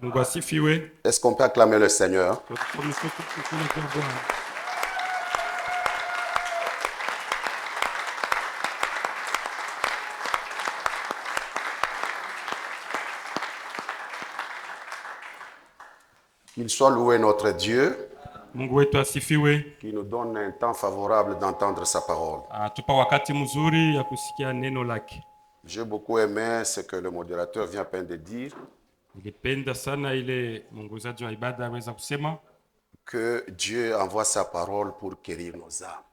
Mungu asifiwe. Est-ce qu'on peut acclamer le Seigneur? Qu'il soit loué notre Dieu Mungu wetu asifiwe. qui nous donne un temps favorable d'entendre sa parole. Atupa wakati mzuri ya kusikia neno lake. J'ai beaucoup aimé ce que le modérateur vient à peine de dire, Nilipenda sana ile mwongozaji wa ibada aweza kusema que Dieu envoie sa parole pour guérir nos âmes.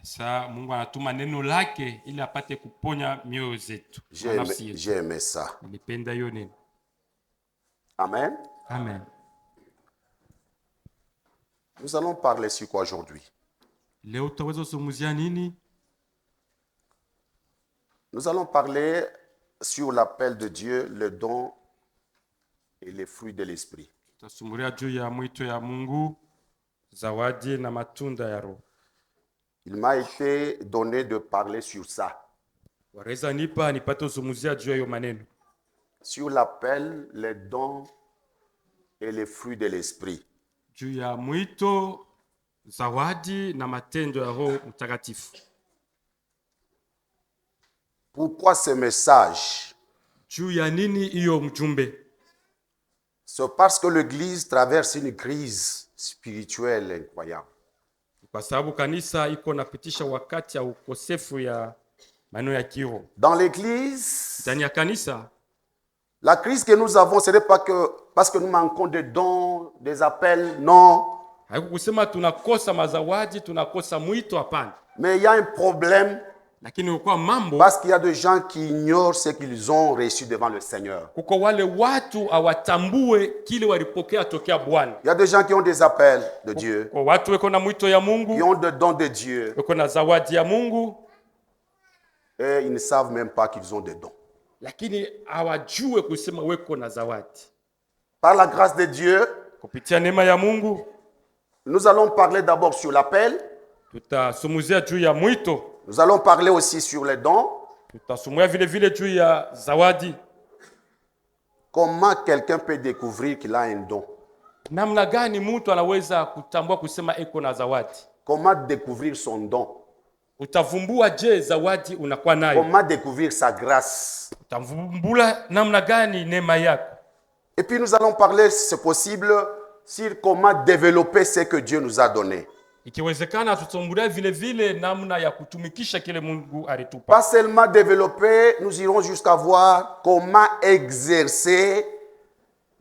sa Mungu anatuma neno lake ili apate kuponya mioyo zetu. na nafsi yetu. J'ai aimé ça. Nilipenda hiyo neno. Amen. Amen. Nous allons parler sur quoi aujourd'hui? Leo tutaweza kuzungumzia nini? Nous allons parler sur l'appel de Dieu, le don et les fruits de l'esprit. Tutasumulia juu ya mwito ya Mungu, zawadi na matunda ya Roho. Il m'a été donné de parler sur ça, Wareza nipa nipate kuzungumzia juu ya hiyo maneno. sur l'appel, les dons et les fruits de l'esprit. Juu ya mwito, zawadi na matendo ya Roho Mtakatifu. Pourquoi ce message? Juu ya nini hiyo mjumbe? C'est parce que l'Église traverse une crise spirituelle incroyable. Kwa sababu kanisa iko napitisha wakati ya ukosefu ya maneno ya kiroho. Dans l'Église, Ndani ya kanisa, la crise que nous avons, ce n'est pas que parce que nous manquons de dons, des appels, non. haiko kusema tunakosa mazawadi, tunakosa mwito, hapana. Mais il y a un problème Lakini kwa mambo, parce qu'il y a des gens qui ignorent ce qu'ils ont reçu devant le Seigneur. kuko wale watu hawatambue kile walipokea tokea Bwana. Il y a des gens qui ont des appels de Dieu, Kwa watu weko na mwito ya qui Mungu, ont des dons de Dieu, weko na zawadi ya Mungu, et ils ne savent même pas qu'ils ont des dons. lakini hawajue kusema weko na zawadi. Par la grâce de Dieu, Kupitia neema ya Mungu, nous allons parler d'abord sur l'appel, tutasumuzia juu ya mwito, nous allons parler aussi sur les dons, tutasumua vile vile juu ya zawadi. comment quelqu'un peut découvrir qu'il a un don, Namna gani mtu anaweza kutambua kusema eko na zawadi? comment découvrir son don, Utavumbua je zawadi unakuwa nayo? comment découvrir sa grâce. Utavumbula namna gani neema yako? Et puis nous allons parler, si c'est possible, sur comment développer ce que Dieu nous a donné. Ikiwezekana tutambulia vile vile namna ya kutumikisha kile Mungu alitupa. Pas seulement développer, nous irons jusqu'à voir comment exercer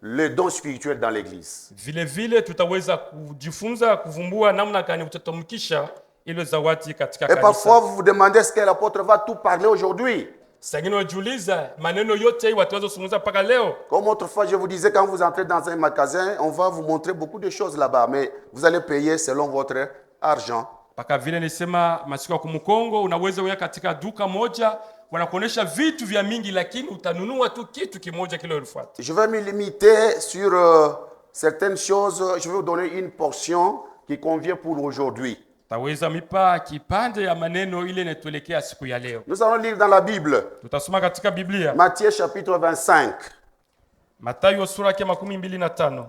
le don spirituel dans l'Église. Vile vile tutaweza kujifunza kuvumbua namna gani utatumikisha ile zawadi katika Et parfois, kanisa. vous vous demandez est-ce que l'apôtre va tout parler aujourd'hui. Sangine wajiuliza maneno yote hii wataweza kuzungumza mpaka leo? Comme autrefois, je vous disais, quand vous entrez dans un magasin, on va vous montrer beaucoup de choses là-bas, mais vous allez payer selon votre argent. Mpaka vile nisema masiku ya kumkongo, unaweza uya katika duka moja wanakuonesha vitu vya mingi, lakini utanunua tu kitu kimoja kile ulifuata. Je vais me limiter sur certaines choses. Je vais vous donner une portion qui convient pour aujourd'hui. Taweza mipa kipande ya maneno ile inatuelekea siku ya leo. Nous allons lire dans la Bible, Tutasoma katika Biblia, Matthieu chapitre 25. Mathayo sura ya 25.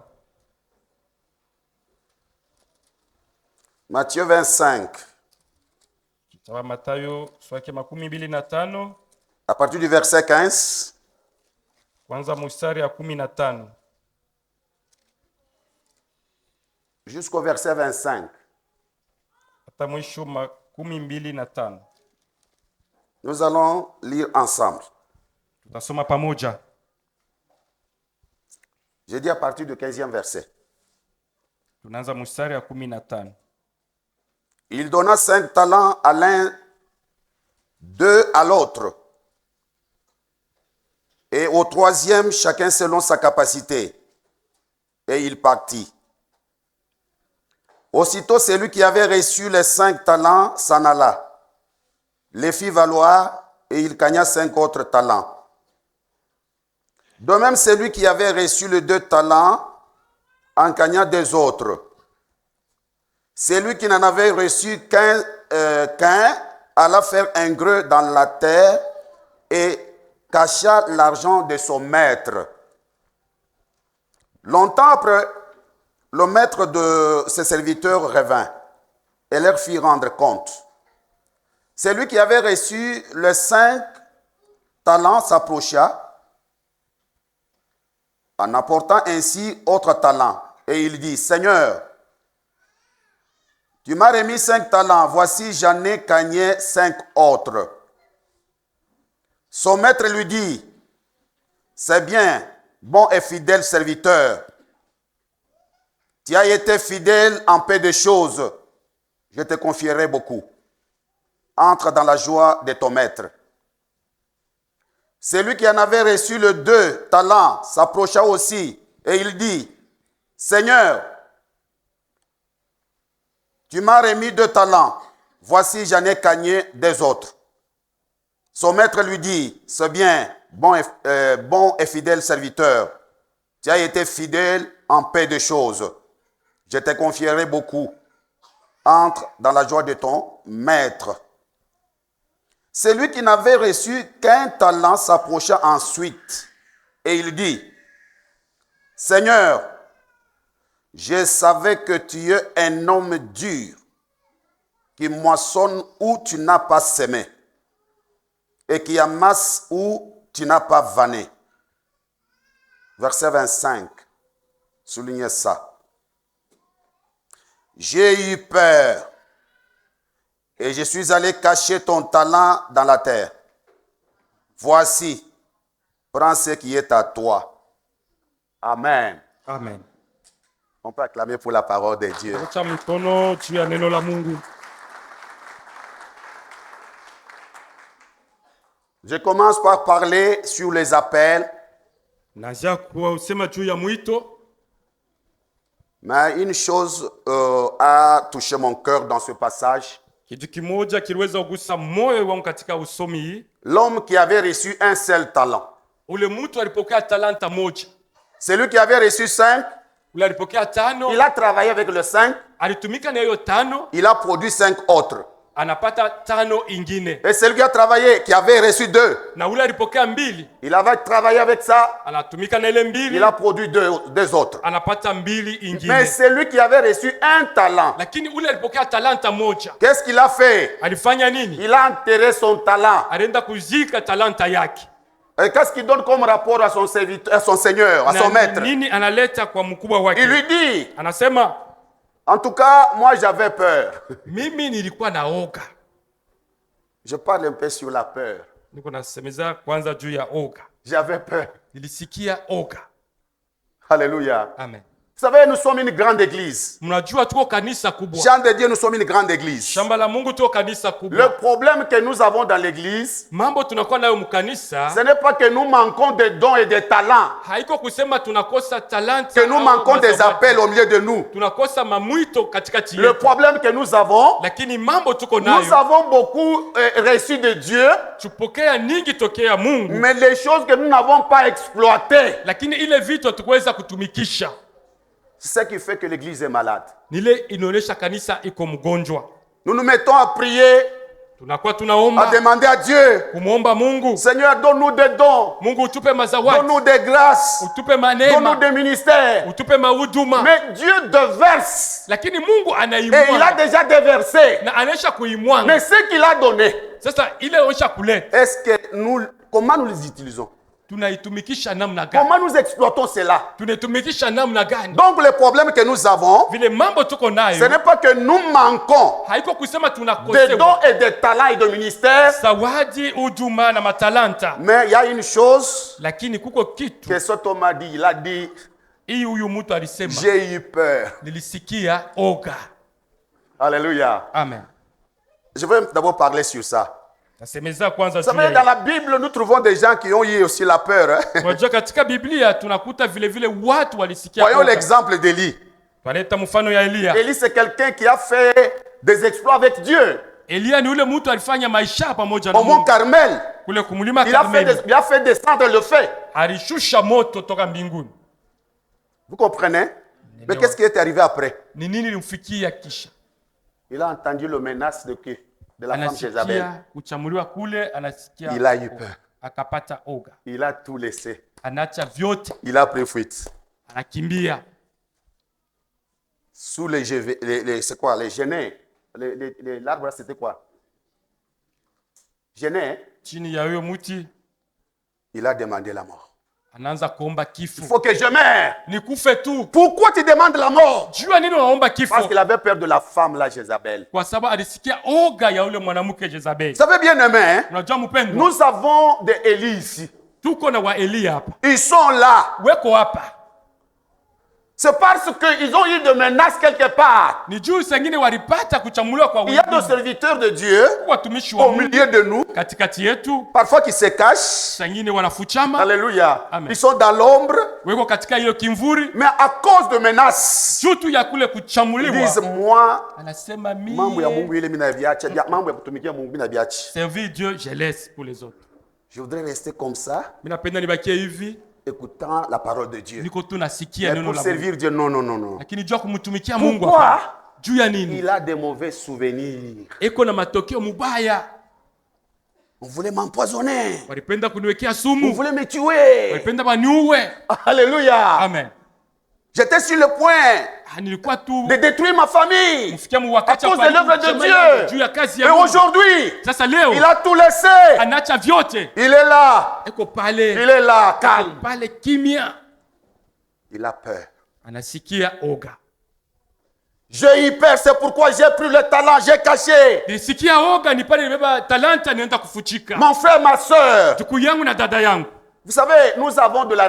Matthieu 25, Tutawa Mathayo sura ya 25 à partir du verset 15 kwanza mstari ya 15 jusqu'au verset 25. hata mwisho 25. Nous allons lire ensemble. Tutasoma pamoja. J'ai dit à partir du 15e verset. Tunaanza mstari ya 15. Il donna 5 talents à l'un, 2 à l'autre, et au troisième, chacun selon sa capacité. Et il partit. Aussitôt, celui qui avait reçu les 5 talents s'en alla, les fit valoir, et il gagna 5 autres talents. De même, celui qui avait reçu les 2 talents en gagna 2 autres. Celui qui n'en avait reçu qu'un alla faire un creux dans la terre et cacha l'argent de son maître. Longtemps après, le maître de ses serviteurs revint et leur fit rendre compte. Celui qui avait reçu les 5 talents s'approcha en apportant ainsi autre talent. Et il dit, Seigneur, tu m'as remis 5 talents, voici j'en ai gagné 5 autres. Son maître lui dit, c'est bien, bon et fidèle serviteur. Tu as été fidèle en peu de choses, je te confierai beaucoup. Entre dans la joie de ton maître. Celui qui en avait reçu les 2 talents s'approcha aussi et il dit, Seigneur, tu m'as remis 2 talents, voici j'en ai gagné 2 autres. Son maître lui dit, c'est bien, bon et fidèle serviteur. Tu as été fidèle en peu de choses. Je te confierai beaucoup. Entre dans la joie de ton maître. Celui qui n'avait reçu qu'un talent s'approcha ensuite et il dit, Seigneur, je savais que tu es un homme dur qui moissonne où tu n'as pas semé et qui amasse où tu n'as pas vanné. Verset 25, soulignez ça. J'ai eu peur et je suis allé cacher ton talent dans la terre. Voici, prends ce qui est à toi. Amen. Amen. On peut acclamer pour la parole de Dieu. Acha mikono juu ya neno la Mungu. Je commence par parler sur les appels. Naja kusema juu ya mwito. Mais une chose a touché mon cœur dans ce passage. Kitu kimoja kiliweza kugusa moyo wangu katika usomi hii. L'homme qui avait reçu un seul talent. Ule mtu alipokea talanta moja. Celui qui avait reçu 5, Ule alipokea 5. il a travaillé avec le 5. Alitumika na hiyo 5. Il a produit 5 autres. Anapata 5 ingine. Et celui qui a travaillé, qui avait reçu 2, Na ule alipokea 2. il avait travaillé avec ça. Anatumika na ile 2. Il a produit 2 autres. Anapata 2 ingine. Mais celui qui avait reçu un talent, Lakini ule alipokea talanta moja. qu'est-ce qu'il a fait? Alifanya nini? Il a enterré son talent. Alienda kuzika talanta yake. Et qu'est-ce qu'il donne comme rapport à son serviteur, à son Seigneur, à son maître? Nini analeta kwa mkubwa wake? Il lui dit, Anasema, en tout cas, moi j'avais peur. mimi nilikuwa naoga. Je parle un peu sur la peur. Niko nasemeza kwanza juu ya oga. J'avais peur. Nilisikia oga. Alléluia. Amen. Vous savez, nous sommes une grande église. Mnajua tuko kanisa kubwa. Jean de Dieu, nous sommes une grande église. Shamba la Mungu tuko kanisa Le kubwa. problème que nous avons dans l'église, Mambo tunakuwa nayo mkanisa, ce n'est pas que nous manquons de dons et de talents, haiko kusema tunakosa talanta que nous au manquons des mazawadi. appels au milieu de nous. Tunakosa mamwito katikati Le yetu. problème que nous avons, Lakini mambo tuko nous nayo, avons beaucoup reçu de Dieu, tupokea nyingi tokea Mungu, mais les choses que nous n'avons pas exploitées, lakini ile vitu hatukuweza kutumikisha. c'est ce qui fait que l'église est malade. Nile inaonyesha kanisa iko mgonjwa. Nous nous mettons à prier, Tunakuwa à tunaomba demander à Dieu, kumwomba Mungu, Seigneur, donne-nous des dons, Mungu utupe mazawadi, donne-nous des grâces, utupe donne-nous manema, des ministères. utupe mahuduma. Mais Dieu déverse. Lakini Mungu Et il a anaimwaga déjà déversé. na anaisha kuimwaga. Mais ce qu'il a donné, Sasa ile oisha kuleta, est-ce que comment nous les utilisons? tunaitumikisha namna gani? Comment nous exploitons cela? Tunaitumikisha namna gani? Donc le problème que nous avons, Vile mambo tuko ce nayo, n'est pas que nous manquons haiko kusema de tunakosewa dons et de talents et de ministères, zawadi, huduma na matalanta, mais il y a une chose lakini kuko kitu que cet homme a dit. Il a dit, hii huyu mtu alisema, j'ai eu peur. nilisikia oga. Alléluia. Amen. Je vais d'abord parler sur ça. Nasemeza kwanza Vous juu savez, ya dans la Bible, nous trouvons des gens qui ont eu aussi la peur. Hein? unajua katika Biblia tunakuta vile vile watu walisikia Voyons oga. l'exemple d'Élie. Twaleta mfano ya Elia. Élie, c'est quelqu'un qui a fait des exploits avec Dieu. Elia ni ule mtu alifanya maisha pamoja na Au mont Mungu Carmel, kule kumlima il a fait Karmeli. descendre le feu. Alishusha moto toka mbinguni. Vous comprenez? Mais qu'est-ce qui est arrivé après? Ni nini limfikia kisha? Il a entendu le menace de qui? De la femme Jézabel. Anasikia kuchamuliwa kule, anasikia Il a eu peur. akapata oga. Il a tout laissé. Anacha vyote, Il a pris fuite. anakimbia Sous c'est quoi, les genêts. L'arbre, c'était quoi? Genêts. chini ya huyo mti, Il a demandé la mort. anaanza kuomba Il kifo. faut que je meure. Nikufe tu. Pourquoi tu demandes la mort? Jua nini unaomba kifo? Parce qu'il avait peur de la femme, là, Jézabel. Kwa sababu alisikia oga ya ule mwanamke Jezabeli. Vous savez bien aimé, hein? Unajua mpendwa, Nous avons des Élie ici. tuko na wa Elia hapa. Ils sont là. Weko hapa. C'est parce qu'ils ont eu de menaces quelque part. Ni juu sengine walipata kuchamuliwa kwa Il y a wengine. des serviteurs de Dieu Watumishi wa au Mungu milieu de nous, katikati yetu, parfois qui se cachent. sengine wanafuchama, Alléluia. Amen. Ils sont dans l'ombre, weko katika hiyo kimvuri. mais à cause de menaces, Juu tu ya kule ils kuchamuliwa, disent moi, anasema mambo ya mimi Mungu ile mina viacha, mambo ya kutumikia Mungu mina viacha. servir Dieu, je laisse pour les autres. Je voudrais rester comme ça, Mimi napenda nibakie hivi, écoutant la parole de Dieu. niko tu nasikia Mais neno pour la Mungu. servir Dieu, non, non, non, non. Lakini juu ya kumtumikia Mungu Pourquoi? hapa. Juu ya nini? Il a des mauvais souvenirs. Eko na matokeo mubaya. On voulait m'empoisonner. Walipenda kuniwekea On sumu. voulait me tuer. Walipenda baniue. Alléluia. Amen. J'étais sur le point Nilikuwa tu de détruire ma famille kufikia mu à wakati cause de l'œuvre de Dieu. juu ya kazi Et ya Mungu. aujourd'hui, Sasa leo il a tout laissé. anaacha vyote. Il est là. Eko pale. Il est là, calme. Pale kimya. Il a peur. Anasikia oga. J'ai eu peur, c'est pourquoi j'ai pris le talent, j'ai caché. Nilisikia oga, ni pale nimebeba talanta nienda kufuchika. Mon frère, ma soeur, Ndugu yangu na dada yangu. vous savez, nous avons de la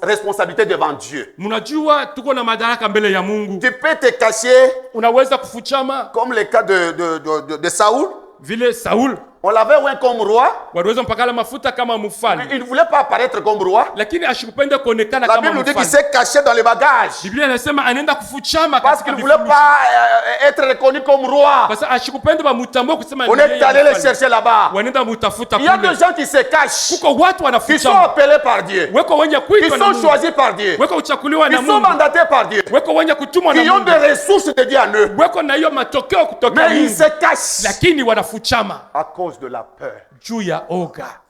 responsabilité devant Dieu. Mnajua tuko na madaraka mbele ya Mungu. Tu peux te cacher, Unaweza kufuchama comme le cas de Saoul. vile Saul On l'avait oint comme roi, waliweza mpakala mafuta kama mais mfalme, il ne voulait pas apparaître comme roi. lakini ashikupenda kuonekana La kama Bible nous dit qu'il mfalme. s'est caché dans les bagages. Biblia inasema anaenda kufuchama Parce qu'il katika ne voulait vifurushi. pas être reconnu comme roi. Kwa sababu ashikupenda bamutambue kusema On ni est yeye allé le mfalme. chercher là-bas. Wanaenda mutafuta Il y a kule. des gens qui se cachent, Kuko watu qui sont wanafuchama. appelés par Dieu, Weko wenye qui kuitwa na sont Mungu. choisis par Dieu, Weko uchakuliwa qui na sont Mungu. mandatés par Dieu, Weko wenye kutumwa na qui ont Mungu. des ressources de Dieu en eux. Weko na hiyo matokeo kutoka Mais ils Mungu. se cachent Lakini wanafuchama à cause de la peur. juu ya oga.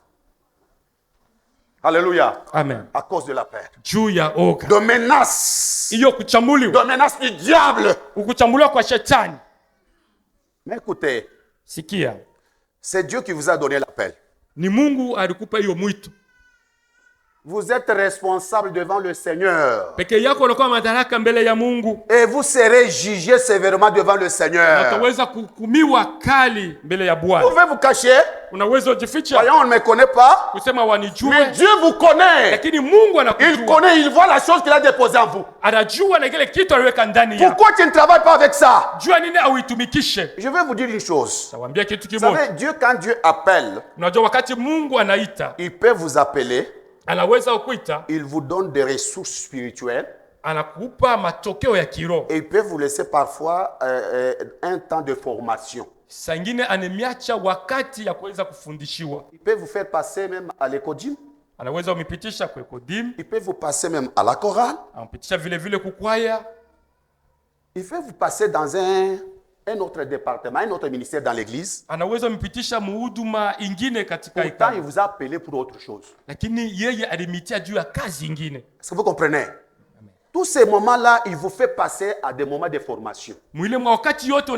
Alléluia. Amen. À cause de la peur. Juu ya oga. De menaces. Hiyo kuchamuliwa. De menaces du diable. Ukuchamuliwa kwa shetani. Mais écoutez, Sikia. c'est Dieu qui vous a donné l'appel. Ni Mungu alikupa hiyo mwito. Vous êtes responsable devant le Seigneur. Peke yako unakuwa madaraka mbele ya Mungu. Et vous serez jugé sévèrement devant le Seigneur. Utaweza kuhukumiwa kali mbele ya Vous Bwana. pouvez vous cacher. Unaweza ujificha Voyons, on ne me connaît pas. kusema wanijue, Mais Dieu vous connaît. lakini Mungu Il anakujua. connaît, il voit la chose qu'il a déposée en vous. Anajua na kile kitu aliweka ndani yako. Pourquoi tu ne travailles pas avec ça? Jua nini auitumikishe. Je vais vous dire une chose. Tawambia kitu Vous kimoja. savez, Dieu, quand Dieu appelle, Unajua wakati Mungu anaita, il peut vous appeler. anaweza kukuita, Il vous donne des ressources spirituelles. anakupa matokeo ya kiroho. Et il peut vous laisser parfois un temps de formation. Saa ingine anemiacha wakati ya kuweza kufundishiwa. Il peut vous faire passer même à l'écodim. Anaweza umipitisha kwa kodim, Il peut vous passer même à la chorale. ampitisha vile vile kukwaya. Il peut vous passer dans un autre département, un autre ministère dans l'église. Anaweza umipitisha muhuduma ingine katika Pourtant, il hekalu. vous a appelé pour autre chose. Lakini yeye alimitia juu ya kazi ingine. Est-ce que vous comprenez? Tous ces moments-là, il vous fait passer à des moments de formation. Mwile mwa wakati yote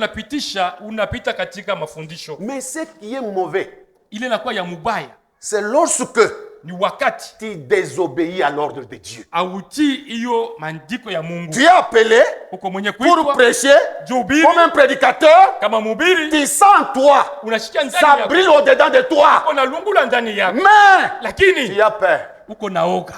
unapita katika mafundisho. Mais ce qui est mauvais, Ile inakuwa ya mubaya. c'est lorsque Ni wakati tu désobéis à l'ordre de Dieu. autii hiyo maandiko ya Mungu. Tu es appelé Uko mwenye pour kuitwa prêcher jubiri comme un prédicateur. kama mhubiri, Tu sens en toi, unashikia ndani ça yako. brille au-dedans de toi. Uko na lungula ndani yako. Mais Lakini tu as peur. uko na oga.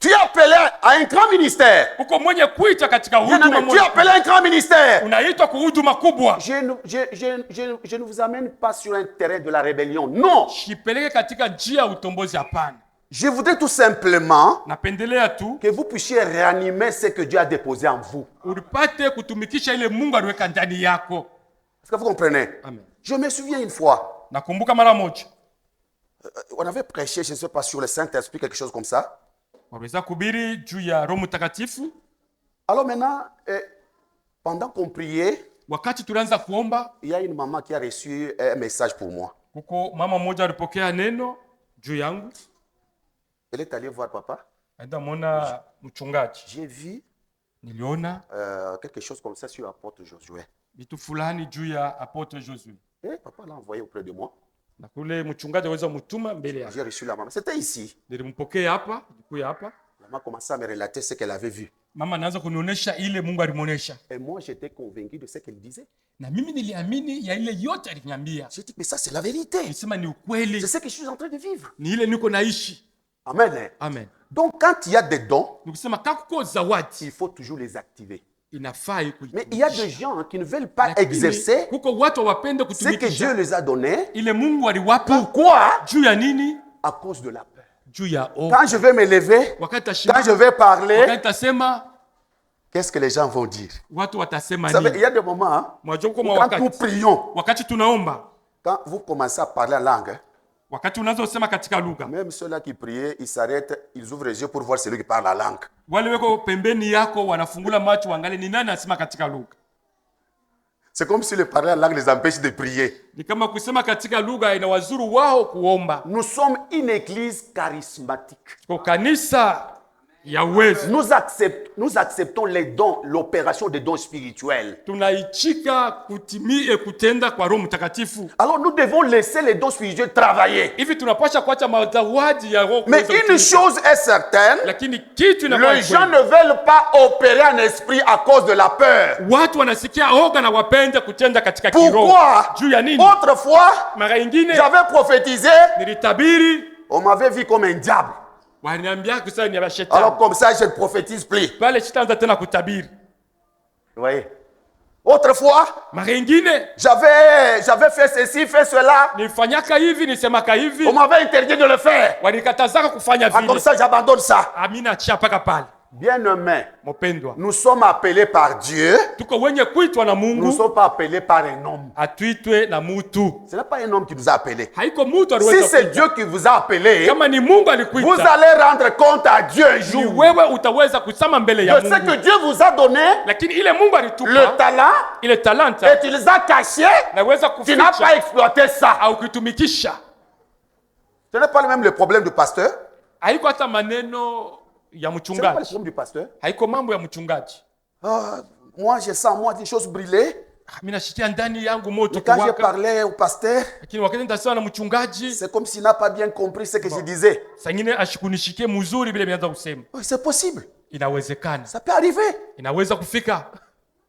Tu es appelé à un grand ministère. Uko mwenye kuitwa katika Bien huduma aimé, tu es moja. appelé à un grand ministère. Unaitwa kwa huduma kubwa. Je ne vous amène pas sur un terrain de la rébellion. Non. Shipeleke katika njia ya utombozi, hapana. Je voudrais tout simplement Napendelea tu que vous puissiez réanimer ce que Dieu a déposé en vous. ulipate kutumikisha ile Mungu aliweka ndani yako. Est-ce que vous comprenez? Amen. Je me souviens une fois, Nakumbuka mara moja on avait prêché, je ne sais pas, sur le Saint-Esprit, quelque chose comme ça. waweza kubiri juu ya Roho Mtakatifu. Alors maintenant, pendant qu'on priait, Wakati tulianza kuomba, il y a une maman qui a reçu un message pour moi. kuko mama mmoja alipokea neno juu yangu. Elle est allée voir papa. Aenda mona mchungaji. J'ai vu Niliona quelque chose comme ça sur l'apôtre Josué. vitu fulani juu ya apôtre Josué. Et papa l'a envoyé auprès de moi. Na kule mchungaji aweza mutuma mbele yake. J'ai reçu la maman. C'était ici. Nilimpokea hapa, nilikuwa hapa. La maman commençait à me relater ce qu'elle avait vu. Mama anaanza kunionyesha ile Mungu alimuonesha. Et moi, j'étais convaincu de ce qu'elle disait. Na mimi niliamini ya ile yote aliniambia. J'ai dit, mais ça, c'est la vérité. Nilisema ni ukweli. C'est ce que je suis en train de vivre. Ni ile niko naishi. Amen. Amen. Donc, quand il y a des dons, Nikusema kakuko zawadi il faut toujours les activer. inafaa Mais il y a des gens qui ne veulent pas exercer kuko watu wapende ce que Dieu kutumikisha les a donné. ile Mungu aliwapa. Pourquoi? Juu ya nini? À cause de la peur. Juu ya Quand je vais me lever, wakati quand tashinda, je vais parler, wakati tasema qu'est-ce que les gens vont dire? watu watasema Vous savez, il nini? y a des moments, hein, Mwajua où kama quand nous wakati prions, wakati tunaomba, quand vous commencez à parler en langue, hein, wakati unaanza kusema katika lugha, même ceux-là qui priaient, ils s'arrêtent, ils ouvrent les yeux pour voir celui qui parle la langue. wale weko pembeni yako wanafungula macho waangalie ni nani anasema katika lugha. C'est comme si le parler en langue les empêche de prier. Ni kama kusema katika lugha inawazuru wao kuomba. Nous sommes une église charismatique. Kwa kanisa ya uwezo Nous acceptons les dons, l'opération des dons spirituels. tunaichika kutimie kutenda kwa Roho Mtakatifu. Alors nous devons laisser les dons spirituels travailler. Hivi tunapasha kuacha mazawadi ya Roho Mais kuweza une kutumika. chose est certaine, Lakini kitu inakuwa les gens kweli. ne veulent pas opérer en esprit à cause de la peur. Watu wanasikia oga na wapende kutenda katika kiroho. Pourquoi? Juu ya nini? Autrefois, Mara nyingine j'avais prophétisé, nilitabiri, on m'avait vu comme un diable. waniambia kusema ni ya Alors shetani. comme ça, je ne prophétise plus. Pale shetani tena kutabiri. Vous voyez? Autrefois, Mara nyingine j'avais fait ceci, fait cela. nilifanyaka hivi, nisemaka hivi, On m'avait interdit de le faire. wanikatazaka kufanya Ah, comme vile. ça, j'abandonne ça. Amina achia paka pale. Bien-aimés, Mpendwa, nous sommes appelés par Dieu. tuko wenye kuitwa na Nous ne Mungu, sommes pas appelés par un homme. atuitwe na mutu. Ce n'est pas un homme qui nous a appelés. Haiko mutu Si aliweza c'est kuita. Dieu qui vous a appelé, Kama ni Mungu vous alikuita, allez rendre compte à Dieu un ni jour wewe utaweza kusema mbele ya de ce que Mungu. Dieu vous a donné, Lakini ile Mungu le alitupa talent, ile talanta et tu les as cachés. naweza Tu n'as pas kuficha exploité ça. au kutumikisha. Ce n'est pas même le problème du pasteur. Haiko hata maneno ya Ce n'est pas le mchungaji, problème du pasteur. haiko mambo ya mchungaji. Ah, moi, je sens moi des choses brûler. Mimi nashikia ndani yangu moto Mais quand j'ai kuwaka, parlé au pasteur, lakini wakati nitasema na mchungaji c'est comme s'il n'a pas bien compris ce que je disais. sangine ashikunishikie mzuri vile nianza kusema. Oui, c'est possible. Inawezekana, Ça peut arriver. inaweza kufika.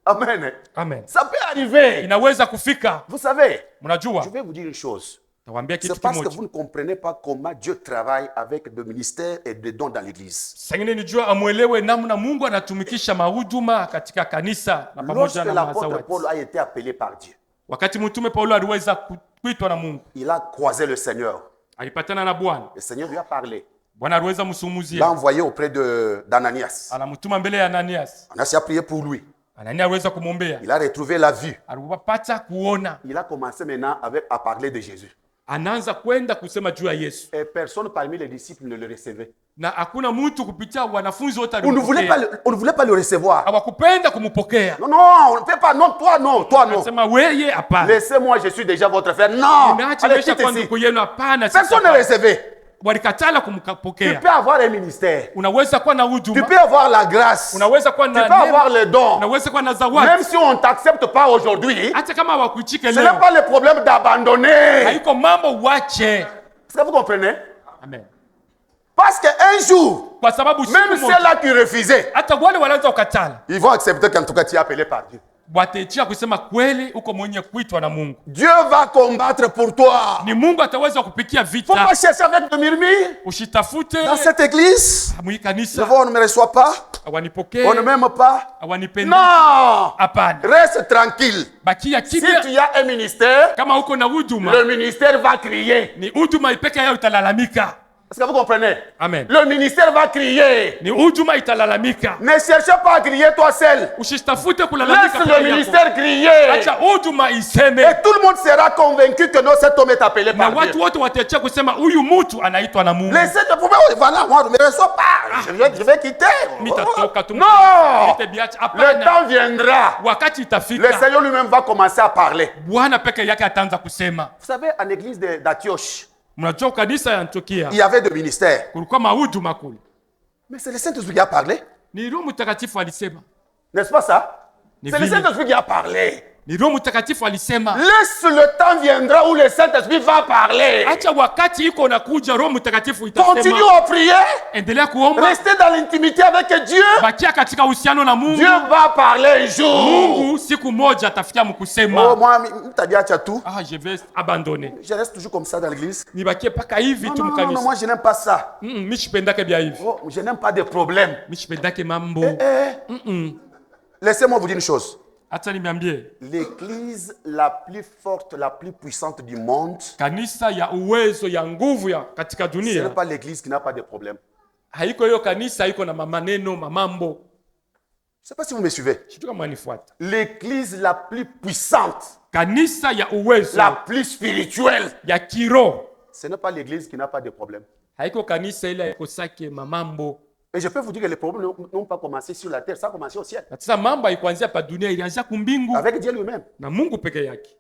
Amen. Amen, Ça peut arriver. inaweza kufika. Vous savez, Mnajua, je vais vous dire une chose. nawaambia kitu C'est parce que kimoja. vous ne comprenez pas comment Dieu travaille avec des ministères et des dons dans l'église. Sangine nijua amwelewe namna Mungu anatumikisha mahuduma katika kanisa na pamoja Lorsque na l'apôtre mazawadi. Paul a été appelé par Dieu, Wakati mtume Paulo aliweza kuitwa na Mungu, il a croisé le Seigneur. alipatana na Bwana. Le Seigneur lui a parlé. Bwana aliweza Il l'a msumuzia, envoyé auprès d'Ananias. anamtuma mbele ya Ananias. Ananias a prié pour lui. Anania aliweza kumwombea, Il a retrouvé la vue. alipata kuona, Il a commencé maintenant à parler de Jésus. anaanza kwenda kusema juu ya Yesu, Et personne parmi les disciples ne le recevait. na hakuna mtu kupitia wanafunzi wote On ne voulait pas alimpokea. on ne voulait pas le recevoir. Hawakupenda kumpokea. Non, non, on ne peut pas. Non, toi, non, toi, non. Anasema weye, hapana, Laissez-moi, je suis déjà votre frère. Non, niache allez, maisha quitte kwa ici. ndugu yenu, hapana. sisi Personne ne hapana. recevait. Walikatala Tu kumpokea. peux avoir un ministère. Unaweza kuwa na Tu huduma, peux avoir la grâce. unaweza kuwa Tu na peux avoir neema, le don. unaweza kuwa na Même zawadi. si on ne t'accepte pas aujourd'hui, Hata kama hawakuichike ce n'est leo, pas le problème d'abandonner. haiko mambo wache. Est-ce que vous comprenez? Amen. Parce qu'un jour, Kwa sababu siku même moja, ceux-là qui refusaient, hata wale wanaweza kukatala, ils vont accepter qu'en tout cas tu es appelé par Dieu. wataitia kusema kweli uko mwenye kuitwa na Mungu. Dieu va combattre pour toi. Ni Mungu ataweza kupikia Il ne faut vita. pas chercher avec de murmures. Usitafute Dans cette église, mwi je kanisa vois, on ne me reçoit pas, awanipokee, on ne m'aime pas. awanipendi. Non! Hapana, Reste tranquille. bakia Si kimya. tu as un ministère, Kama uko na huduma, le ministère va crier. ni huduma ipeke yao italalamika. Est-ce que vous comprenez? Amen. Le ministère va crier. Ni huduma italalamika. Ne cherchez pas à crier toi seul. Usitafute kulalamika Laisse peke le yako. ministère crier. Acha huduma iseme, Et tout le monde sera convaincu que non, cet homme est appelé na par watu Dieu. wote watachia kusema huyu mtu anaitwa na Mungu. Laissez le problème. Voilà, moi, ne me reçois pas. Je vais quitter. Mitatoka tu. Non! Nitabiacha. Le Hapana. temps viendra. Wakati Le itafika, Seigneur lui-même va commencer à parler. Bwana peke yake ataanza kusema. Vous savez, en l'église d'Antioche, Mnajua kanisa ya Antiokia il y avait deux ministères. kulikuwa mahuduma kule. Mais c'est le Saint-Esprit qui a parlé. Ni Roho Mtakatifu alisema. N'est-ce pas ça? Ni C'est le vile. Saint-Esprit qui a parlé. Ni Roho Mtakatifu alisema. Laisse le temps viendra où le Saint-Esprit va parler. Acha wakati iko nakuja Roho Mtakatifu Continue itasema. à prier. Endelea kuomba. Restez dans l'intimité avec Dieu. Bakia katika uhusiano na Mungu. Dieu va parler un jour. Mungu siku moja atafikia Oh, mkusema. moi, t'as tout. Ah, je vais abandonner. Je reste toujours comme ça dans l'église. Nibakie paka hivi Non, tu non, non, non, mkanisa. moi je n'aime pas ça. Mimi sipendake bia hivi. Oh, je n'aime pas de problème. Mimi sipendake mambo. Laissez-moi vous dire une chose. Hata niambie. L'église la plus forte, la plus puissante du monde, Kanisa ya uwezo ya nguvu ya katika ce n'est dunia. pas l'église qui n'a pas de problème. Haiko hiyo kanisa iko na maneno mamambo. Je ne sais pas si vous me suivez. Sijui kama nifuata. L'église la plus puissante, Kanisa ya uwezo la plus spirituelle, ya kiroho. ce n'est pas l'église qui n'a pas de problème. Haiko kanisa ile ikosake mamambo. Et je peux vous dire que les problèmes n'ont pas commencé sur la terre, ça a commencé au ciel. Na sasa mambo haikuanzia pa dunia, ilianzia kumbingu Avec Dieu lui-même. na Mungu peke yake.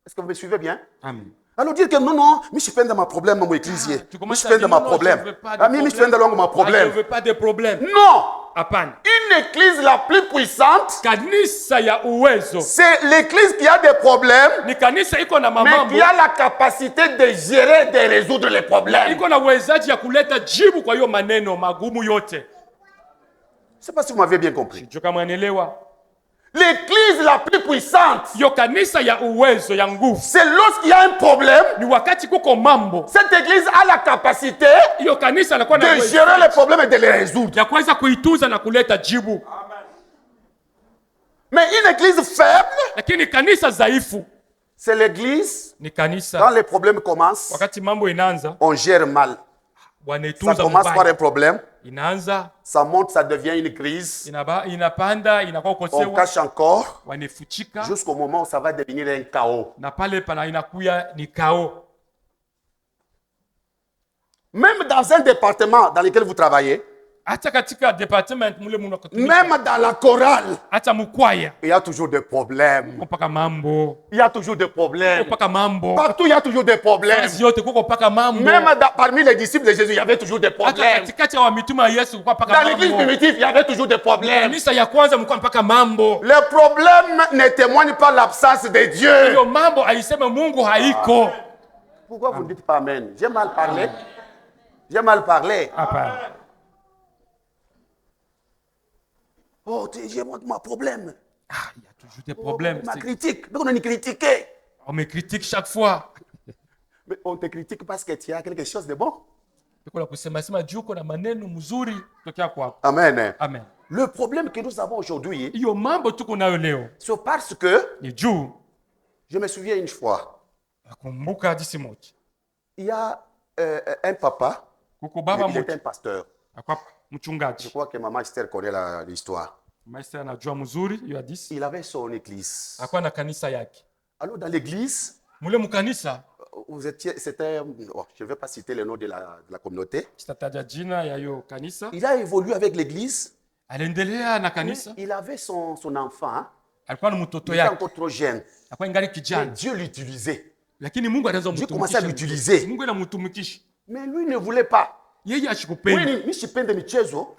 Est-ce que vous me suivez bien? Amen. Alors dire que non, non, je suis plein de ma problème, mon ecclésier. Tu Je commences suis à plein dire de ma non, problème. je veux pas de Ami, je suis plein de problème. ma Ah, je problème. veux pas de problème. Non! Hapana. Une église la plus puissante, Kanisa ya uwezo c'est l'église qui a des problèmes, ni kanisa iko na mais mamambo, qui a la capacité de gérer, de résoudre les problèmes. iko na uwezaji ya kuleta jibu kwa hiyo maneno magumu yote. Je ne sais pas si vous m'avez bien compris. Sijui kama mwanielewa. L'église la plus puissante, Hiyo kanisa ya uwezo ya nguvu c'est lorsqu'il y a un problème, ni wakati kuko mambo, cette église a la capacité hiyo kanisa inakuwa na de uwezo gérer les problèmes et de les résoudre. ya kuweza kuitunza na kuleta jibu. Mais une église faible, Lakini kanisa dhaifu c'est l'église, ni quand kanisa les problèmes commencent, wakati mambo inaanza on gère mal. Ça wanaitunza commence par un mubaya, problème, inaanza ça monte, ça devient une crise, inapanda inakuwa on ukosewa, cache encore, wanafuchika jusqu'au moment où ça va devenir un chaos. na pale pana inakuya ni kao. Même dans un département dans lequel vous travaillez, Hata katika department mule même dans la chorale, hata mkwaya il y a toujours des problèmes. mpaka mambo, Il y a toujours des problèmes. mpaka mambo, Partout, il y a toujours des problèmes. kazi yote kuko mpaka mambo. Même parmi les disciples de Jésus, il y avait toujours des Hata problèmes. katikati ya wamitume wa Yesu kuko mpaka Dans l'église mambo. primitive, il y avait toujours des problèmes. Kanisa ya kwanza mko mpaka mambo. Les problèmes ne témoignent pas l'absence de Dieu. Hiyo mambo haiseme Mungu haiko. Pourquoi vous ne dites pas Amen? J'ai mal parlé. J'ai mal parlé. Hapana. Oh, j'ai mon problème. Ah, il y a toujours des problèmes. Ma critique. Mais on est critiqué. On me critique chaque fois. Mais on te critique parce que tu as quelque chose de bon. Niko na kusema sema juu uko na maneno mzuri kutokea kwako. Amen. Amen. Le problème que nous avons aujourd'hui, Hiyo mambo tuko nayo leo c'est parce que, ni juu, je me souviens une fois, nakumbuka hadithi moja. il y a un papa, Kuko baba il était moja un pasteur. akwa Je mchungaji. crois que maman Esther connaît l'histoire. Maisha anajua mzuri hiyo hadithi. Il avait son église. Akwa na kanisa yake. Alors dans l'église, Mule mkanisa vous étiez, c'était, oh, je ne vais pas citer le nom de la communauté. sitataja jina ya hiyo kanisa. Il a évolué avec l'église. Aliendelea na kanisa. Il avait son enfant. Hein. Alikuwa na mtoto Il était yake. encore trop jeune. Alikuwa ingali Et kijana. Dieu l'utilisait. Lakini Mungu anaweza Dieu commençait à kumtumikisha. l'utiliser. Mungu anamtumikisha. Mais lui ne voulait pas. Yeye ashikupendi. Oui, il chipait de michezo.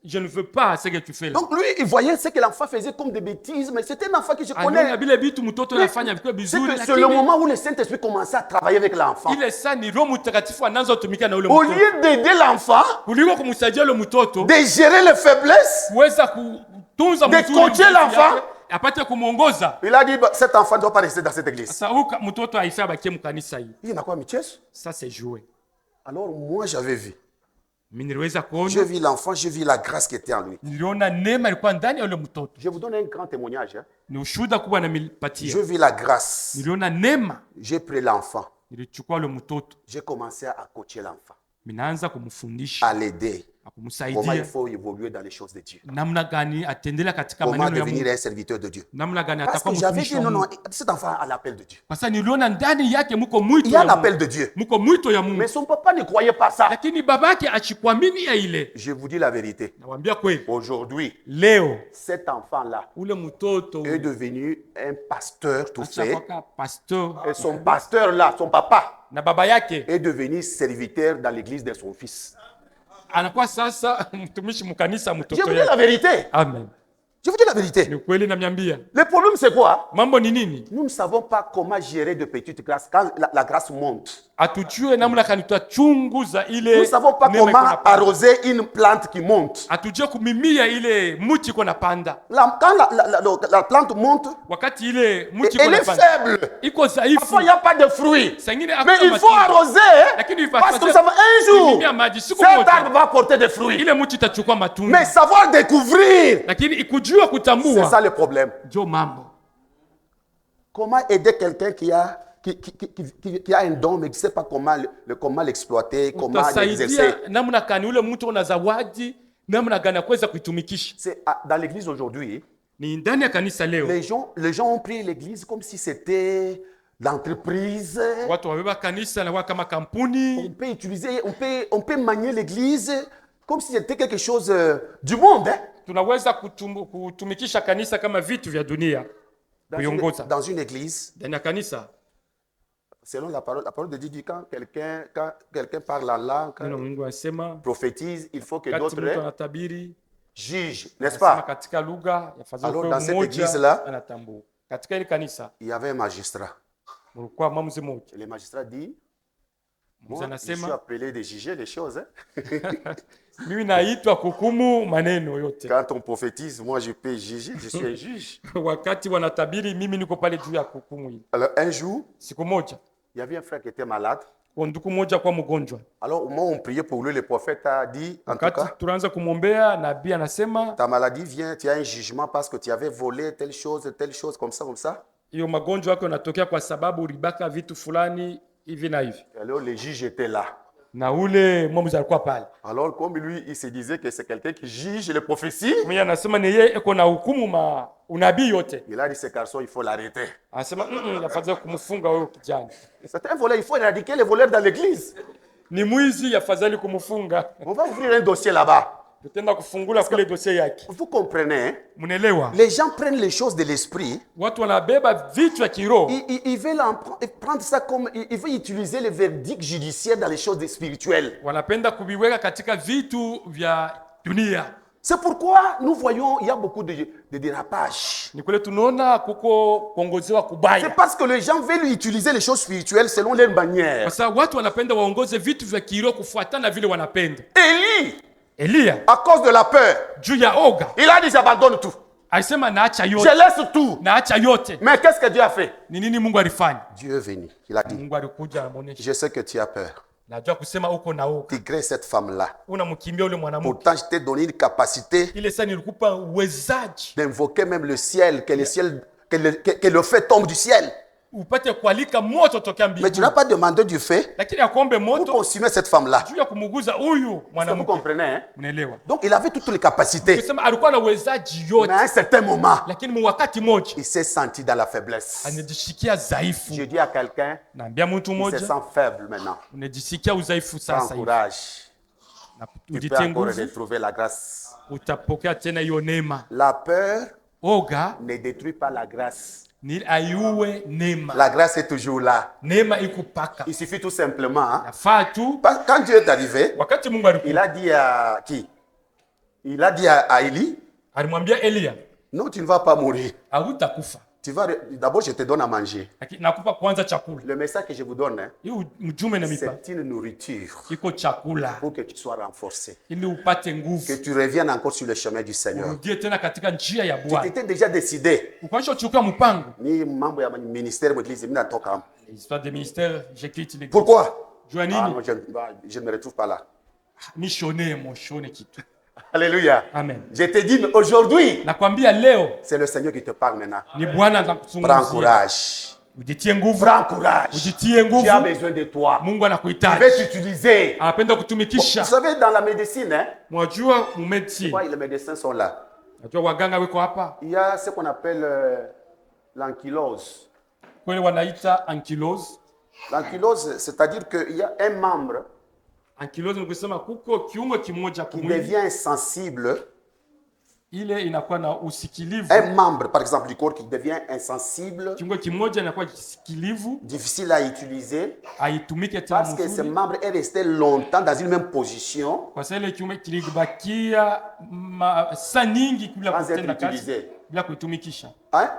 Je ne veux pas ce que tu fais là. Donc lui, il voyait ce que l'enfant faisait comme des bêtises, mais c'était un enfant que je Anaona connais. vile vitu mtoto anafanya vikuwa C'est vizuri, que c'est le lakini moment où le Saint-Esprit commençait à travailler avec l'enfant. ile saa ni Roho Mtakatifu anaanza kutumika na ule Au mtoto. lieu d'aider l'enfant, Kuliko kumsaidia ule mtoto de gérer les faiblesses, kuweza kutunza De mzuri coacher mtoto l'enfant. yake, apate kumuongoza. il a dit, bah, cet enfant ne doit pas rester dans cette église. Sasa huyu mtoto haifai abakie mkanisa hii. Il n'a quoi, michezo? Ça c'est joué. Alors moi, j'avais vu. Mimi niliweza J'ai kuona, vu l'enfant, j'ai vu la grâce qui était en lui. niliona neema ilikuwa ndani ya ule mtoto. Je vous donne un grand témoignage. Hein. Ni ushuhuda kubwa J'ai nilipatia. vu la grâce. Niliona neema, J'ai pris l'enfant. nilichukua ule mtoto, J'ai commencé à coacher l'enfant, minaanza kumfundisha, à l'aider. Comment il kumsaidia faut évoluer dans les choses de Dieu. namna gani atendelea katika Comment maneno ya devenir Mungu, un serviteur de Dieu. namna gani Parce atakuwa que j'avais mtumishi dit, wa non, non, Mungu. cet enfant a l'appel de Dieu. Kwa sababu niliona ndani yake mko mwito Il y a ya l'appel Mungu, de Dieu. mko mwito ya Mungu, Mais son papa ne croyait pas ça. lakini babake achikuamini ya ile. Je vous dis la vérité. Nawaambia kweli, Aujourd'hui, leo cet enfant-là ule mtoto est devenu un pasteur tout fait. achakuwa pastor Et son pasteur-là, son papa, na baba yake est devenu serviteur dans l'église de son fils. anakuwa sasa mtumishi mkanisa Je mtoto vous dis yake. la vérité. Amen. Je vous dis la vérité. Ni kweli namiambia. Le problème, c'est quoi? Mambo ni nini? Nous ne savons pas comment gérer de petites grâces quand la grâce monte. Hatujue namna gani tutachunguza ile. Nous ne savons pas neema iko comment napanda. arroser une plante qui monte. Hatujue kumimia ile mti iko napanda. Quand la plante monte, Wakati ile mti iko elle est napanda. faible. Iko dhaifu. Parfois, il n'y a pas de fruits. Sangine Mais hakuna il faut matunda. arroser Lakini parce que nous savons un jour, kumimia maji siku cet moja. arbre va porter des fruits. Ile mti itachukua matunda. Mais savoir découvrir, Lakini ikujua c'est kutambua ça le problème. ndio mambo. Comment aider quelqu'un qui a un don mais qui ne sait pas comment l'exploiter, comment l'exercer? Utasaidia namna gani ule mtu una zawadi, namna gani ya kuweza kuitumikisha. Dans l'église aujourd'hui, Ni ndani ya kanisa leo. les gens ont pris l'église comme si c'était l'entreprise. Watu wabeba kanisa na kama On kampuni. peut utiliser, on peut manier l'église comme si c'était quelque chose du monde. Hein? Tunaweza kutumikisha kanisa kama vitu vya dunia. Kuiongoza. Dans une église, Ndani ya kanisa. selon la parole de Dieu dit quand quelqu'un parle en langue, Neno Mungu anasema prophétise, il faut que kati mtu d'autres anatabiri, jugent, n'est-ce anasema pas? katika lugha yafadhali Alors, kwa dans cette mmoja église-là, anatambua. Katika ile kanisa Il y avait un magistrat. mulikuwa mwamuzi mmoja. Et le magistrat dit, moi, je anasema, suis appelé de juger les choses. Hein? Mimi naitwa kuhukumu maneno yote. Quand on prophétise, moi, je peux juger, je suis un juge. Wakati wanatabiri mimi niko pale juu ya kuhukumu hii. Alors, un jour, Siku moja il y avait un frère qui était malade. kwa ndugu moja kwa mgonjwa. Alors, au moment où on priait pour lui, le prophète a dit, en tout Wakati cas, tunaanza kumwombea, nabii anasema ta maladie vient, tu as un jugement parce que tu avais volé telle chose, comme ça, comme ça. hiyo magonjwa yako yanatokea kwa sababu ulibaka vitu fulani hivi na hivi. Alors, le juge était là. Na ule mwamuzi alikuwa pale. Alors, comme lui, il se disait que c'est quelqu'un qui juge les prophéties, Mimi anasema ni yeye eko na hukumu unabii yote. il a dit, ce garçon, il faut l'arrêter. Anasema yafadhali kumfunga wewe kijana. C'est un voleur, il faut éradiquer les voleurs dans l'église. Ni mwizi, yafadhali kumfunga. On va ouvrir un dossier là-bas. Tutaenda kufungula kule dossier yake. Vous comprenez, hein? Mnaelewa? Les gens prennent les choses de l'esprit, Watu wanabeba vitu vya kiroho. ils veulent prendre ça comme, ils veulent utiliser le verdict judiciaire dans les choses spirituelles. Wanapenda kuviweka katika vitu vya dunia. C'est pourquoi nous voyons, il y a beaucoup de dérapages. Ni kule tunaona kuko kuongozewa C'est kubaya. parce que les gens veulent utiliser les choses spirituelles selon leur manière. Kwa sababu watu wanapenda waongoze vitu vya kiroho kufuatana vile wanapenda. Élie, Elia à cause de la peur, juu ya oga il a dit j'abandonne tout. alisema naacha Je yote, laisse tout. naacha yote. Mais qu'est-ce que Dieu a fait? Ni nini Mungu alifanya? Dieu est venu. Il a dit, Mungu alikuja anamuonesha, je sais que tu as peur. najua kusema uko na oga, Tigrer cette femme-là. unamkimbia ule mwanamke. Pourtant, je t'ai donné une capacité Ile sasa nilikupa uwezaji d'invoquer même le ciel, que le ciel, que le feu tombe du ciel. upate kualika moto tokea Mais tu mbinguni, n'as pas demandé du feu lakini akombe pour moto consumer cette femme-là. juu ya kumuguza huyu Est-ce que vous mwanamke. comprenez, hein? Unaelewa? Donc, il avait toutes les capacités. Kusema alikuwa na uwezaji Mais yote, à un certain moment, lakini mu wakati moja il s'est senti dans la faiblesse. anajisikia dhaifu. Je dis à quelqu'un, Naambia mtu il se mmoja, sent faible maintenant. unajisikia udhaifu Prends sasa hivi, courage. na Tu peux ujitie encore nguvu, retrouver la grâce. utapokea tena hiyo neema. La peur Oga ne détruit pas la grâce. ni aiue neema. La grâce est toujours là. Neema iko paka. Il suffit tout simplement, hein, Nafaa tu quand Dieu est arrivé, wakati Mungu il alikuwa a dit à qui? Il a dit à Élie, alimwambia Elia, non, tu ne vas pas mourir. hautakufa, D'abord, je te donne à manger. lakini nakupa kwanza chakula. Le message que je vous donne, hein, Hii mjume na mipa c'est une nourriture iko chakula pour que tu sois renforcé. ili upate Que nguvu, tu reviennes encore sur le chemin du Seigneur. urudie tena katika njia ya Tu Bwana. t'étais déjà décidé. Ukaanza kuchukua mpango. Ni mambo ya ministère de l'église, mimi natoka. L'histoire des ministères, j'écris les Pourquoi? jua Ah nini? non, je ne me retrouve pas là. Nishone moshone kitu. Alléluia. Amen. Je te dis, mais aujourd'hui, Nakwambia leo c'est le Seigneur qui te parle maintenant. ni Bwana Prends anakuzungumzia. courage. Ujitie nguvu, Prends courage. ujitie Dieu a nguvu. besoin de toi. Mungu Il anakuhitaji. veut t'utiliser. Anapenda Vous kutumikisha. savez, dans la médecine, hein, Mwajua mumedicine. pourquoi les médecins sont là? Najua waganga weko hapa. Il y a ce qu'on appelle l'ankylose. Kweli wanaita ankylose. L'ankylose, c'est-à-dire qu'il y a un membre Ankylose ni kusema kuko kiungo kimoja qui kumwili devient insensible ile inakuwa na usikilivu. Un membre, par exemple, du corps qui devient insensible, Kiungo kimoja inakuwa kisikilivu, difficile à utiliser, haitumike tena parce que ce mzuri, membre est resté longtemps dans une même position kwa sababu ile kiungo kilibakia saa nyingi bila sans être kutenda kazi, utilisé. bila kuitumikisha. Hein?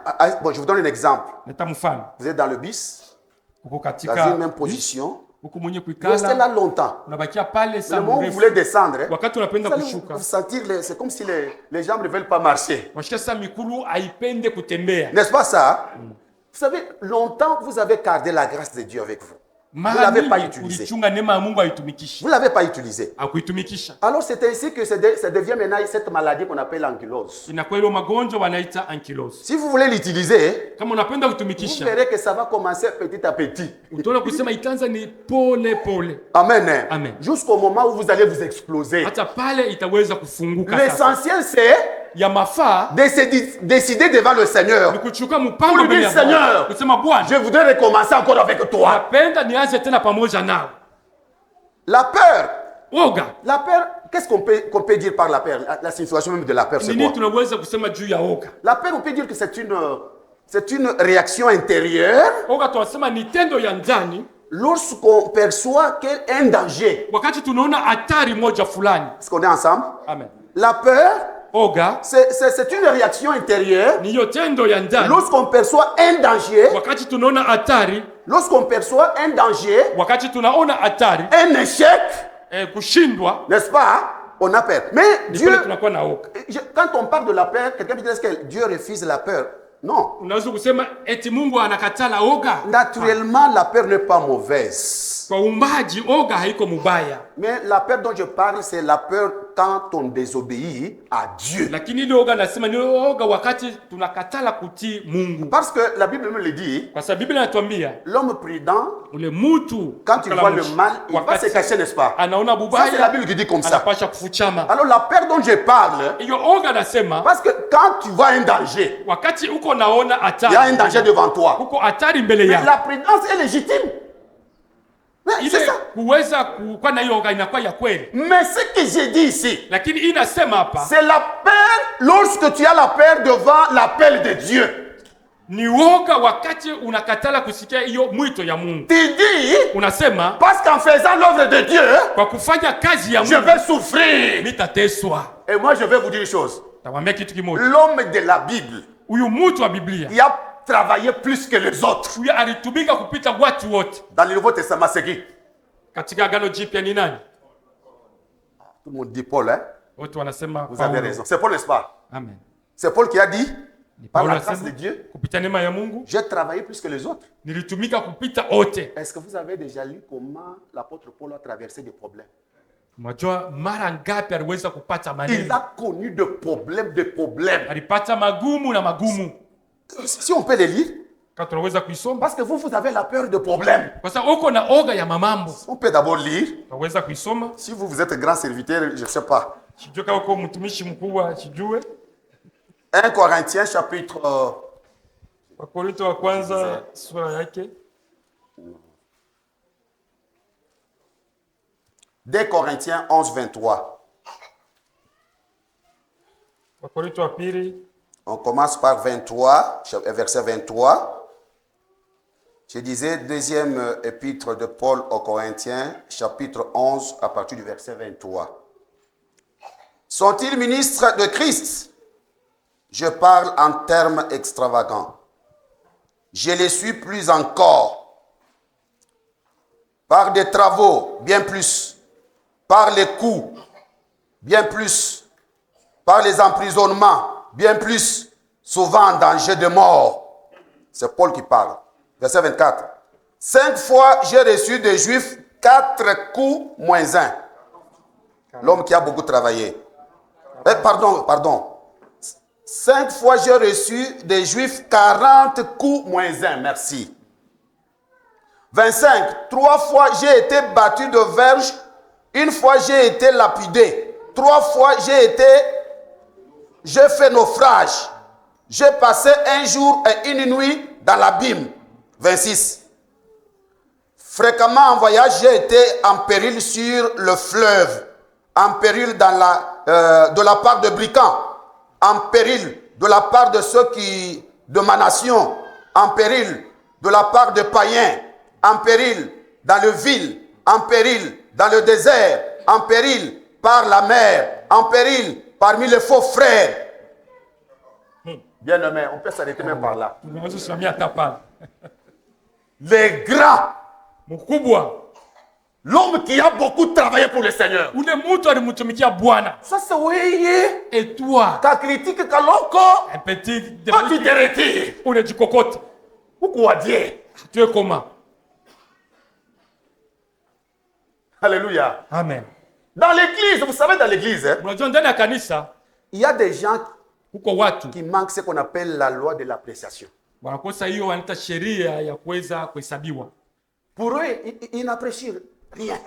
Bon, je vous donne un exemple. Neta mfano, Vous êtes dans le bus, uko dans katika une même position, uko mwenye vous restez kuikala, là longtemps. unabakia pale Le saa moment où vous mrefu, voulez descendre, hein, wakati unapenda vous allez kushuka vous sentir, c'est comme si les jambes ne veulent pas marcher. washika saa mikulu haipende kutembea. N'est-ce pas ça? Vous savez, longtemps vous avez gardé la grâce de Dieu avec vous. Vous ne Mara l'avez pas nyingi utilisé. ulichunga neema ya Mungu haitumikishi, Vous ne l'avez pas utilisé. hakuitumikisha. Alors c'est ainsi que ça devient maintenant cette maladie qu'on appelle l'ankylose. Inakuwa ile magonjwa wanaita ankylose. Si vous voulez l'utiliser, Kama unapenda vous kutumikisha, verrez que ça va commencer petit à petit. utaona kusema itaanza ni pole pole, Amen. Hein? Amen. Jusqu'au moment où vous allez vous exploser. hata pale itaweza kufunguka. Sasa L'essentiel c'est ya mafaa de se décider devant le Seigneur. ni kuchukua Pour mpango lui mbele dire, ya Bwana, Seigneur, kusema Bwana, je voudrais recommencer encore avec toi. napenda nianze tena pamoja nao. La peur. Oga La peur, qu'est-ce qu'on peut dire par la peur? La situation même de la peur, c'est nini quoi? tunaweza kusema juu ya oga? La peur, on peut dire que c'est une réaction intérieure Oga tunasema ni tendo ya ndani lorsqu'on perçoit qu'un danger. wakati tunaona hatari moja fulani. Est-ce qu'on est ensemble? Amen. La peur, Oga c'est une réaction intérieure ni hiyo tendo ya ndani lorsqu'on perçoit un danger, wakati tunaona hatari, lorsqu'on perçoit un danger, wakati tunaona hatari, un échec, kushindwa, n'est-ce pas? On a peur. Mais ni Dieu, pale tunakuwa na oga. quand on parle de la peur, quelqu'un peut dire est-ce que Dieu refuse la peur? Non. Unaweza kusema eti Mungu anakatala oga? Naturellement, la peur n'est pas mauvaise. Kwa umbaji oga haiko mubaya, Mais la peur dont je parle, c'est la peur quand on désobéit à Dieu. lakini ile oga nasema ni oga wakati tunakatala kutii Mungu, Parce que la Bible me le dit, kwa sababu Biblia inatuambia l'homme prudent, ule mtu quand il voit le mal, il va wakati se cacher, n'est-ce pas? anaona Ça, c'est la bubaya Bible qui dit comme ça. anapasha kufuchama. Alors la peur dont je parle, Hiyo oga nasema parce que quand tu vois un danger, wakati uko naona il y a un hatari, danger devant toi. uko hatari mbele Mais yako, la prudence est légitime. Mais c'est ile ça. kuweza kuwa na hiyo oga inakuwa ya kweli, Mais ce que j'ai dit ici, lakini hii nasema hapa c'est la peur lorsque tu as la peur devant l'appel de Dieu. ni woga wakati unakatala kusikia hiyo mwito ya Mungu. Tu dis, Unasema parce qu'en faisant l'œuvre de Dieu, kwa kufanya kazi ya je Mungu vais souffrir. nitateswa. Et moi, je vais vous dire une chose. Tawambia kitu kimoja, L'homme de la Bible, huyu mtu wa Biblia il a travaillé plus que les autres. huyu alitumika kupita watu wote. Dans le Nouveau Testament, c'est qui? Katika Agano Jipya ni nani? Tout le monde dit Paul, hein? Wote wanasema Vous avez Paulo. raison. C'est Paul, n'est-ce pas? Amen. C'est Paul qui a dit, Ni par Paulo la grâce anasema, de Dieu, kupita neema ya Mungu j'ai travaillé plus que les autres. nilitumika kupita wote. Est-ce que vous avez déjà lu comment l'apôtre Paul a traversé des problèmes? Unajua mara ngapi aliweza kupata Il maneno, a connu de problèmes. alipata magumu na magumu. Si on peut les lire, Kama tunaweza kuisoma, parce que vous avez la peur de problèmes. kwa sababu uko na oga ya mamambo, On peut d'abord lire. tunaweza kuisoma. Si vous êtes grand serviteur, je ne sais pas. Sijue kama uko mtumishi mkubwa, sijue 1 Corinthiens chapitre Wakorintho wa kwanza sura yake 2 Corinthiens 11-23. Wakorintho wa pili On commence par 23, verset 23. Je disais, deuxième épître de Paul aux Corinthiens, chapitre 11, à partir du verset 23. Sont-ils ministres de Christ? Je parle en termes extravagants. Je les suis plus encore. Par des travaux, bien plus. Par les coups, bien plus. Par les emprisonnements, bien plus. Souvent en danger de mort. C'est Paul qui parle. Verset 24. 5 fois j'ai reçu des Juifs 4 coups moins 1. L'homme qui a beaucoup travaillé. Pardon. 5 fois j'ai reçu des Juifs 40 coups moins 1. Merci. 25. 3 fois j'ai été battu de verge. 1 fois j'ai été lapidé. 3 fois j'ai fait naufrage. J'ai passé un jour et une nuit dans l'abîme. 26. Fréquemment en voyage, j'ai été en péril sur le fleuve, en péril de la part de brigands, en péril de la part de ceux qui, de ma nation, en péril de la part de païens, en péril dans le ville, en péril dans le désert, en péril par la mer, en péril parmi les faux frères. Bien-aimé, on peut s'arrêter même par là. Les grands, l'homme qui a beaucoup travaillé pour le Seigneur. Ça c'est oui. Et toi, Ta critique kaloko, un petit toi tu te retires. on est du cocotte. Pourquoi Dieu? Tu es comment? Alléluia. Amen. Dans l'église, vous savez, dans l'église, hein, Unajua ndani ya kanisa il y a des gens kuko watu qui manquent ce qu'on appelle la loi de l'appréciation. wanakosa hiyo wanaita sheria ya kuweza kuhesabiwa. Pour eux, ils n'apprécient rien.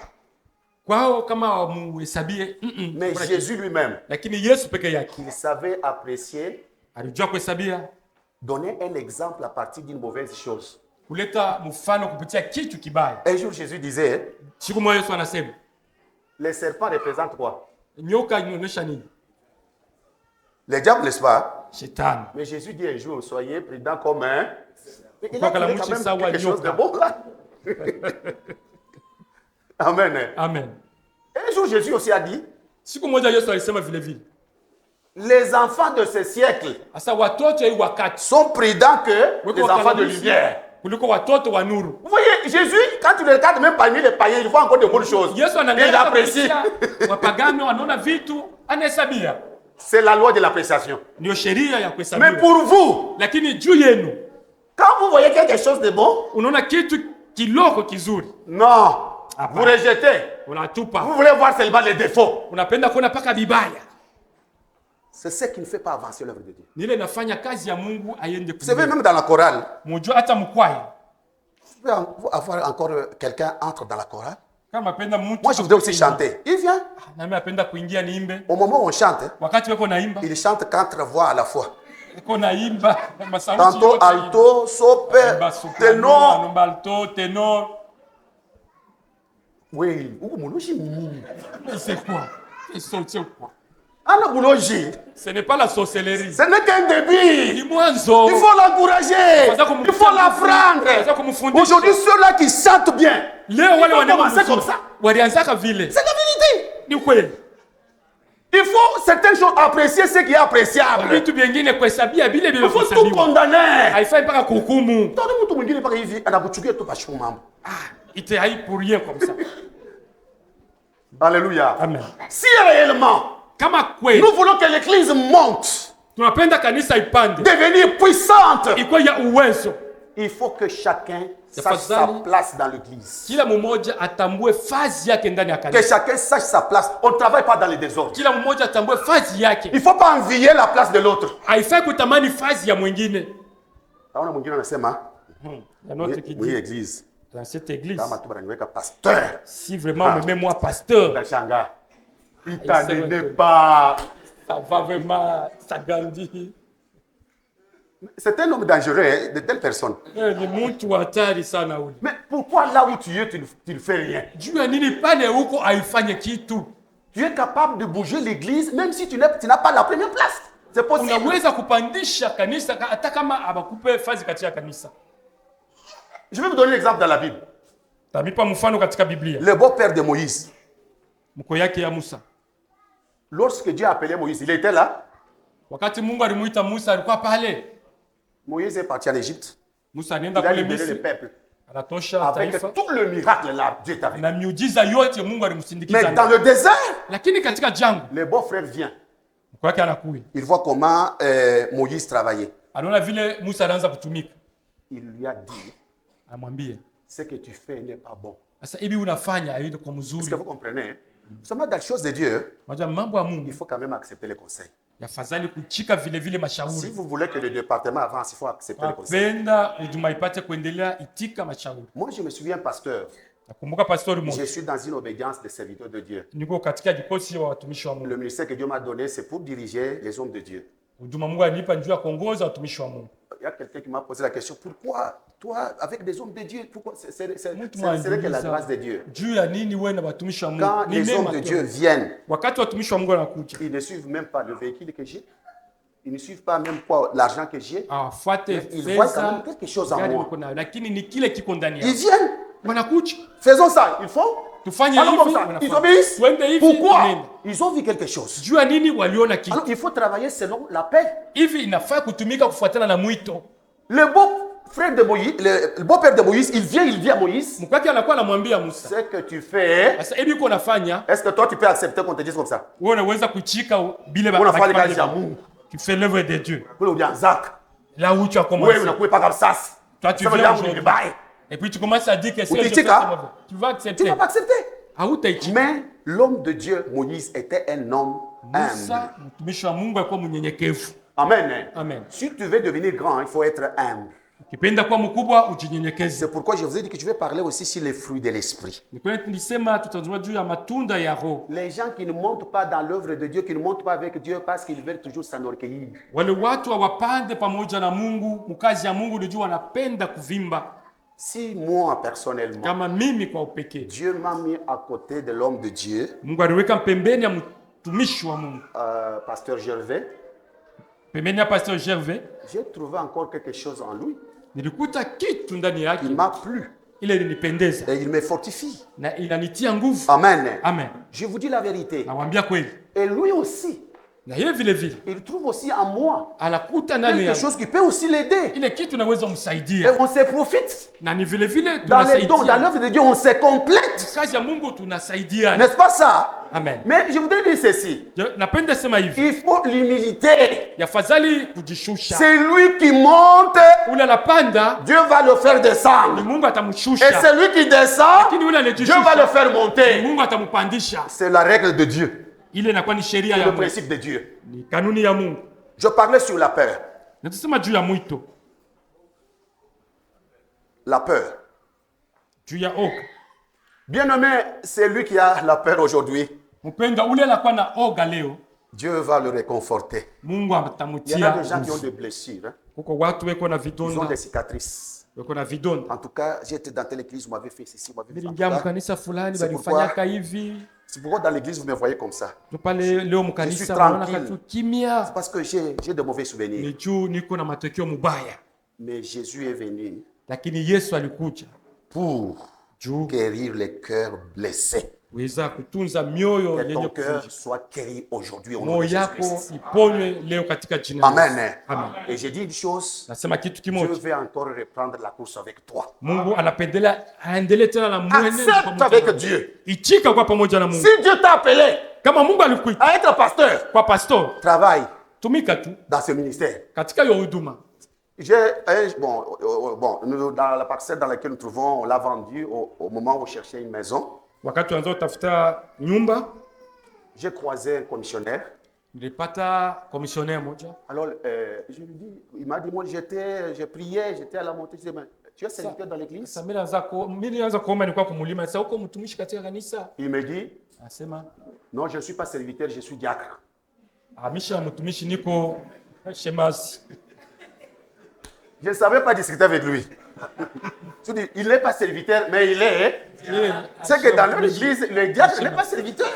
Kwao kama wamuhesabie Mais Jésus lui-même, lakini Yesu peke yake il savait apprécier, alijua kuhesabia, donner un exemple à partir d'une mauvaise chose. kuleta mfano kupitia kitu kibaya. Un jour, Jésus disait, Siku moja Yesu anasema, les serpents représentent quoi? nyoka inaonyesha nini? Les diables, n'est-ce pas? Shetani. Mais Jésus dit un jour, soyez prudents comme un. Mais il Kwa a kala trouvé quand mchi même sawa quelque chose de nyoka. bon là. Amen. Amen. Un jour, Jésus aussi a dit, Siku moja Yesu alisema vile vile, les enfants de ce siècle asa watoto hii wakati sont prudents que les enfants de lumière. kuliko watoto wa nuru. Vous voyez, Jésus, quand tu le regardes même parmi les païens, il voit encore de bonnes choses. Yesu Il anaangalia apprécie. wapagano wanaona vitu anahesabia. C'est la loi de l'appréciation. Ndio sheria ya Mais kuhesabia. pour vous, Lakini juu yenu quand vous voyez quelque chose de bon, unaona kitu kiloko kizuri, non, vous rejetez. unatupa. Vous voulez voir seulement les défauts. Unapenda kuona paka vibaya. C'est ce qui ne fait pas avancer l'œuvre de Dieu. Nile nafanya kazi ya Mungu aiende Vous savez, kumbele. même dans la chorale, Mujua hata mkwaya. vous pouvez avoir encore quelqu'un entre dans la chorale. Kama napenda mtu. Moi, je voudrais aussi chanter. Il vient. Na mimi napenda kuingia niimbe. Au moment où on chante, Wakati wako naimba, il chante 4 voix à la fois. uko naimba masauti Tantôt yote. alto, sope, Anaimba soprano, ténor. anaimba alto, ténor. Oui, ou moulouji. Mais c'est quoi? C'est quoi? Anna Bouloji, Ce n'est pas la sorcellerie. ce n'est qu'un début. Ni mwanzo. Il faut l'encourager. Il faut l'apprendre. Aujourd'hui, ceux-là qui chantent bien, Leo ils wale vont wanaimba commencer comme mzuri. ça. Walianzaka vile. C'est la vérité. Ni kweli. Il faut certaines choses apprécier ce qui est appréciable. Vitu vingine kuhesabia vile vile Il faut tout kuhesabiwa. condamner. Haifai mpaka kuhukumu. Tandis que mtu mwingine mpaka hivi anakuchukia tu pashu mambo. Ite hai pour rien comme ça. Alléluia. Amen. Si réellement Kama kweli nous voulons que l'église monte, tunapenda kanisa ipande, devenir puissante, ikuwe ya uwezo, il faut que chacun sache sa Tafadhali. place dans l'église. kila mmoja atambue fazi yake ndani ya Que kanisa. chacun sache sa place. On ne travaille pas dans les désordres. Kila mmoja atambue fazi yake. Il ne faut pas envier la place de l'autre. Haifai kutamani fazi ya mwingine. Naona mwingine anasema, Ya notre qui oui dit église, dans cette église, kama tu bananiweka pasteur. si vraiment on me met moi pasteur, Unashangaa. Il t'en pas. ça va vraiment, ça grandit. C'est un homme dangereux, hein, de telle personne. Ni mtu hatari sana ule. Mais pourquoi là où tu es, tu ne fais rien? Juu ya nini pale huko haifanye kitu? Tu es capable de bouger l'église même si tu n'as pas la première place. C'est possible. Unaweza kupandisha kanisa hata kama abakupe fazi katika kanisa. Je vais vous donner l'exemple dans la Bible. Tamipa mfano katika Biblia. Le beau-père de Moïse. Mko yake ya Musa. Lorsque Dieu a appelé Moïse, il était là. Wakati Mungu alimuita Musa alikuwa pale. Moïse est parti en Égypte. Musa anaenda Il a kule libéré le Misri. peuple. Anatosha Avec taifa. tout le miracle là, Dieu est avec. Na miujiza yote Mungu alimsindikiza. Mais dans le désert, Lakini katika jangwa, le beau-frère vient. mko yake anakuja. Il voit comment Moïse travaillait. Anaona vile Musa anaanza kutumika. Il lui a dit, Anamwambia, ce que tu fais n'est pas bon. sasa hivi unafanya haiko kwa Est-ce mzuri. que vous comprenez? Seulement dans les choses de Dieu, Unajua mambo ya il Mungu faut quand même accepter les conseils. yafadhali kuchika vile vile Si mashauri. vous voulez que le département avance, il faut accepter les conseils. Wapenda huduma ipate kuendelea, itika mashauri. Moi, je me souviens, pasteur, Nakumbuka pastori je mmoja, suis dans une obédience des serviteurs de Dieu. niko katika kikosi wa watumishi wa Mungu. Le ministère que Dieu m'a donné, c'est pour diriger les hommes de Dieu. Huduma Mungu alinipa njoo ya kuongoza watumishi wa Mungu. Il y a quelqu'un qui m'a posé la question, pourquoi toi, avec des hommes de Dieu, pourquoi c'est Mtu que la grâce de Dieu. juu ya nini wewe na watumishi wa Mungu? Quand Ni les hommes neema de tu. Dieu viennent, Wakati watumishi wa Mungu wanakuja, ils ne suivent même pas le véhicule que j'ai. Ils ne suivent pas même quoi, l'argent que j'ai. hawafuate Ils voient quand même fedha quelque chose en gani moi. niko nayo, lakini ni kile kiko ndani Ils yao. viennent. Wanakuja Faisons ça. Ils font. tufanye Alors comme hivi, ça, ils wanafanya. obéissent. Twende hivi, Pourquoi? tunaenda. Ils ont vu quelque chose. Jua nini waliona kitu. Alors il faut travailler selon la paix. Hivi inafaa kutumika kufuatana na mwito. Le beau-frère de Moïse, le beau-père de Moïse, il vient à Moïse. Mkwake anakuwa anamwambia Musa, Ce que tu fais, sasa hivi uko nafanya, est-ce que toi tu peux accepter qu'on te dise comme ça? wewe unaweza kuchika bile Unafanya kazi ya Mungu. Tu fais l'œuvre de Dieu. Pour le dire, Zach, Là où tu as wewe commencé. unakuwa pas comme ça. Toi tu Ça veut viens dire aujourd'hui. bye. Et puis tu commences à dire que c'est Utichika. tu vas Tu accepter. ne vas pas accepter. Hautaichika. Mais l'homme de Dieu, Moïse, était un homme humble. Musa mtumishi wa Mungu alikuwa mnyenyekevu. Amen. Amen. Si tu veux devenir grand, il faut être humble. Ukipenda kuwa mkubwa ujinyenyekeze. C'est pourquoi je vous ai dit que je vais parler aussi sur les fruits de l'esprit. Ni kweli tulisema tutazungumza juu ya matunda ya Roho. Les gens qui ne montent pas dans l'œuvre de Dieu, qui ne montent pas avec Dieu parce qu'ils veulent toujours s'enorgueillir. Wale watu hawapande pamoja na Mungu, mkazi ya Mungu ndio wanapenda kuvimba. Si moi, personnellement, Kama mimi kwa upekee, Dieu m'a mis à côté de l'homme de Dieu, Mungu aliweka pembeni ya mtumishi wa Mungu. Pasteur Gervais, Pembeni ya Pasteur Gervais, j'ai trouvé encore quelque chose en lui nilikuta kitu ndani qui yake m'a plu ile ilinipendeza et il me fortifie. na inanitia nguvu. Amen. Amen. Je vous dis la vérité. Nawaambia kweli. Et lui aussi, Na yeye vile vile il trouve aussi en moi anakuta ndani quelque yangu chose qui peut aussi l'aider. ile kitu naweza Et kumsaidia. on se profite. Na ni vile vile Dans les dons, dans tunasaidia. l'œuvre de Dieu, on se complète. Kazi ya Mungu tunasaidia. N'est-ce pas ça? Amen. Mais je voudrais dire ceci. Napenda sema hivi. Il faut l'humilité. Yafadhali kujishusha. C'est lui qui monte, Ule anapanda Dieu va le faire ni descendre. Mungu Et atamshusha. celui qui descend, Lakini ule Dieu va le anajishusha faire monter. Mungu atampandisha. C'est la règle de Dieu. Ile inakuwa ni sheria C'est ya le Mungu. principe de Dieu. Ni kanuni ya Mungu. Je parlais sur la peur. Na tusema juu ya mwito, La peur. juu ya oga. Bien-aimé, c'est lui qui a la peur aujourd'hui. Mpenda ule anakuwa na oga leo, Dieu va le réconforter. Mungu Il y en a atamutia des gens qui ont nguvu. des blessures. Hein. Kuko watu weko na Ils ont vidonda, des cicatrices. weko na vidonda. En tout cas, j'étais dans telle église, vous m'avez fait ceci, vous m'avez fait ça. En Nilingia tout cas, mkanisa fulani c'est balifanyaka hivi. c'est pourquoi dans l'église, vous me voyez comme ça. Tu pale leo Je mkanisa suis unaona tranquille. katu kimya. Parce que j'ai de mauvais souvenirs. Ni juu niko na matokeo mubaya. Mais Jésus est venu Lakini Yesu alikuja pour juu guérir les cœurs blessés. weza kutunza mioyo Que ton yenye cœur kuvunjika. soit guéri aujourd'hui au nom Moyo de yako Jésus-Christ. iponywe leo katika jina la Yesu. Amen. Amen. Et j'ai dit une chose, Nasema kitu Dieu kimoja. veut encore reprendre la course avec toi. Mungu anapendelea aendelee tena na mwenendo Accepte pamoja avec na- Dieu. Ichika kwa pamoja na Mungu. Si Dieu t'a appelé Kama Mungu alikuita à être pasteur, kwa pastor, travaille tumika tu dans ce ministère. katika hiyo huduma. Dans la parcelle dans laquelle nous trouvons, on l'a vendu au moment où on cherchait une maison. Wakati tuanza kutafuta nyumba, J'ai croisé un commissionnaire. nilipata komisionea moja. Alors, je lui dis, il m'a dit, moi, je priais, j'étais à la montée. Je dis, mais tu es serviteur dans l'église? Sasa mimi nilianza kuomba, nilikuwa kumulima. Sasa huko mtumishi katika kanisa, Il me dit, anasema non, je ne suis pas serviteur, je suis diacre. amisha mtumishi, niko shemasi. Je ne savais pas discuter avec lui. Je dis, il n'est pas serviteur, mais il est. C'est que dans l'église, le diacre n'est pas serviteur.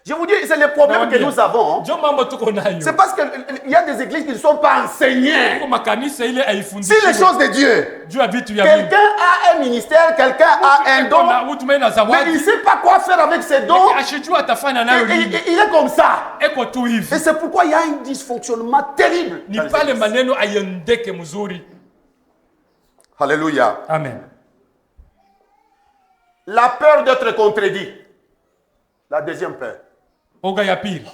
Je vous dis, c'est le problème que nous avons. Ndio mambo tuko nayo. C'est parce qu'il y a des églises qui ne sont pas enseignées. Kwa makanisa ile Si haifundishi les choses de Dieu, juu ya vitu ya Mungu. quelqu'un a un ministère, quelqu'un a un don, Na utume na mais il zawadi, ne sait pas quoi faire avec ses dons. ashijua atafanya nayo nini. Il est comme ça. Eko tu hivi. Et c'est pourquoi il y a un dysfonctionnement terrible. Ni dans les pale églises. maneno aiendeke mzuri. Alléluia. Amen. La peur d'être contredit. La deuxième peur. Oga ya pili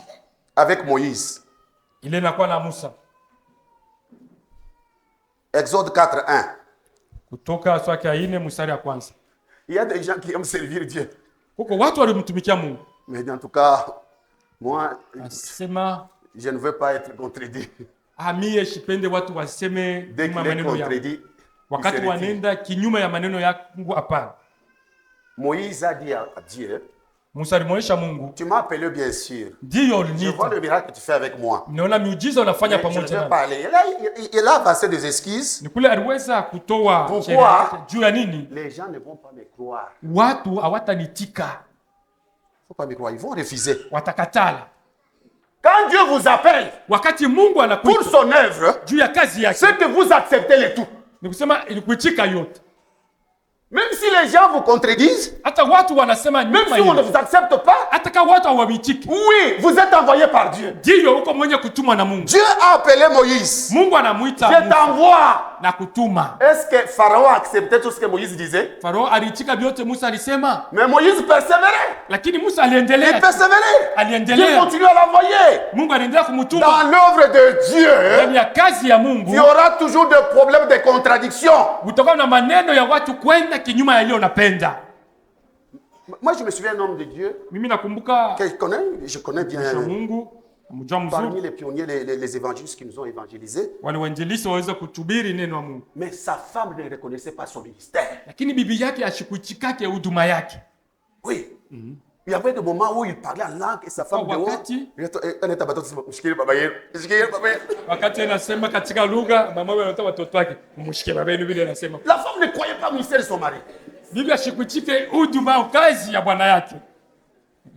Avec Moïse. ile inakuwa na Musa. Exode 4:1. Kutoka swaki ya 4 mstari ya kwanza. Il y a des gens qui aiment servir Dieu. Huko watu walimtumikia Mungu. Mais en tout cas, moi, Asema je ne veux pas être contredit. mie shipende watu waseme Dès nyuma qu'il est maneno yangu. contredit, il se Wakati retire. wanenda kinyume ya maneno yangu, hapana. Moïse a dit à Dieu, Musa alimwonyesha Mungu, tu m'as appelé bien sûr. ndiyo Je vois uliniita. le miracle que tu fais avec moi. Naona miujiza unafanya Mais je ne pamoja veux nami. pas aller. Il a avancé des esquisses. Ni kule aliweza kutoa Pourquoi? sheria yake. Juu ya nini? Les gens ne vont pas me croire. Watu hawatanitika, Il ne faut pas me croire. Ils vont refuser. watakatala. Quand Dieu vous appelle wakati Mungu pour anakuita son œuvre, juu ya kazi yake, c'est que vous acceptez le tout. ni kusema ilikuitika yote. Même si les gens vous contredisent, Hata watu wanasema même nyuma si on ne hiyo, vous accepte pas, hata kama watu hawaitiki, oui, vous êtes envoyé par Dieu. ndio uko mwenye kutumwa na Mungu. Dieu a appelé Moïse. Mungu anamuita Je Musa t'envoie. na kutuma. Est-ce que Pharaon acceptait tout ce que Moïse disait? Farao aliitika vyote Musa alisema, Mais Moïse persévérait. lakini Musa Il aliendelea. persévérait. Dieu Aliendelea. continue à l'envoyer. Mungu aliendelea kumtuma. Dans l'œuvre de Dieu, Ndani ya kazi ya il Mungu y aura toujours des problèmes de contradiction. kutokana na maneno ya watu kwenda kinyume ya ile unapenda. Moi, je me souviens d'un homme de Dieu Mimi nakumbuka que je connais bien. mcha Mungu, mjua Parmi mzuri, les pionniers, les évangélistes qui nous ont évangélisés. wale wainjilisti waweza kuhubiri neno la Mungu, Mais sa femme ne reconnaissait pas son ministère. lakini bibi yake ashikuitikake huduma yake. Oui. Il y avait des moments où il parlait en langue et sa femme Kwa de haut. wakati- Wakati anasema katika lugha, mama wewe anatoa watoto wake, mshike baba yenu, vile anasema. La femme ne croyait pas au ministère de son mari. Bibi ashikuitike huduma au kazi ya bwana yake.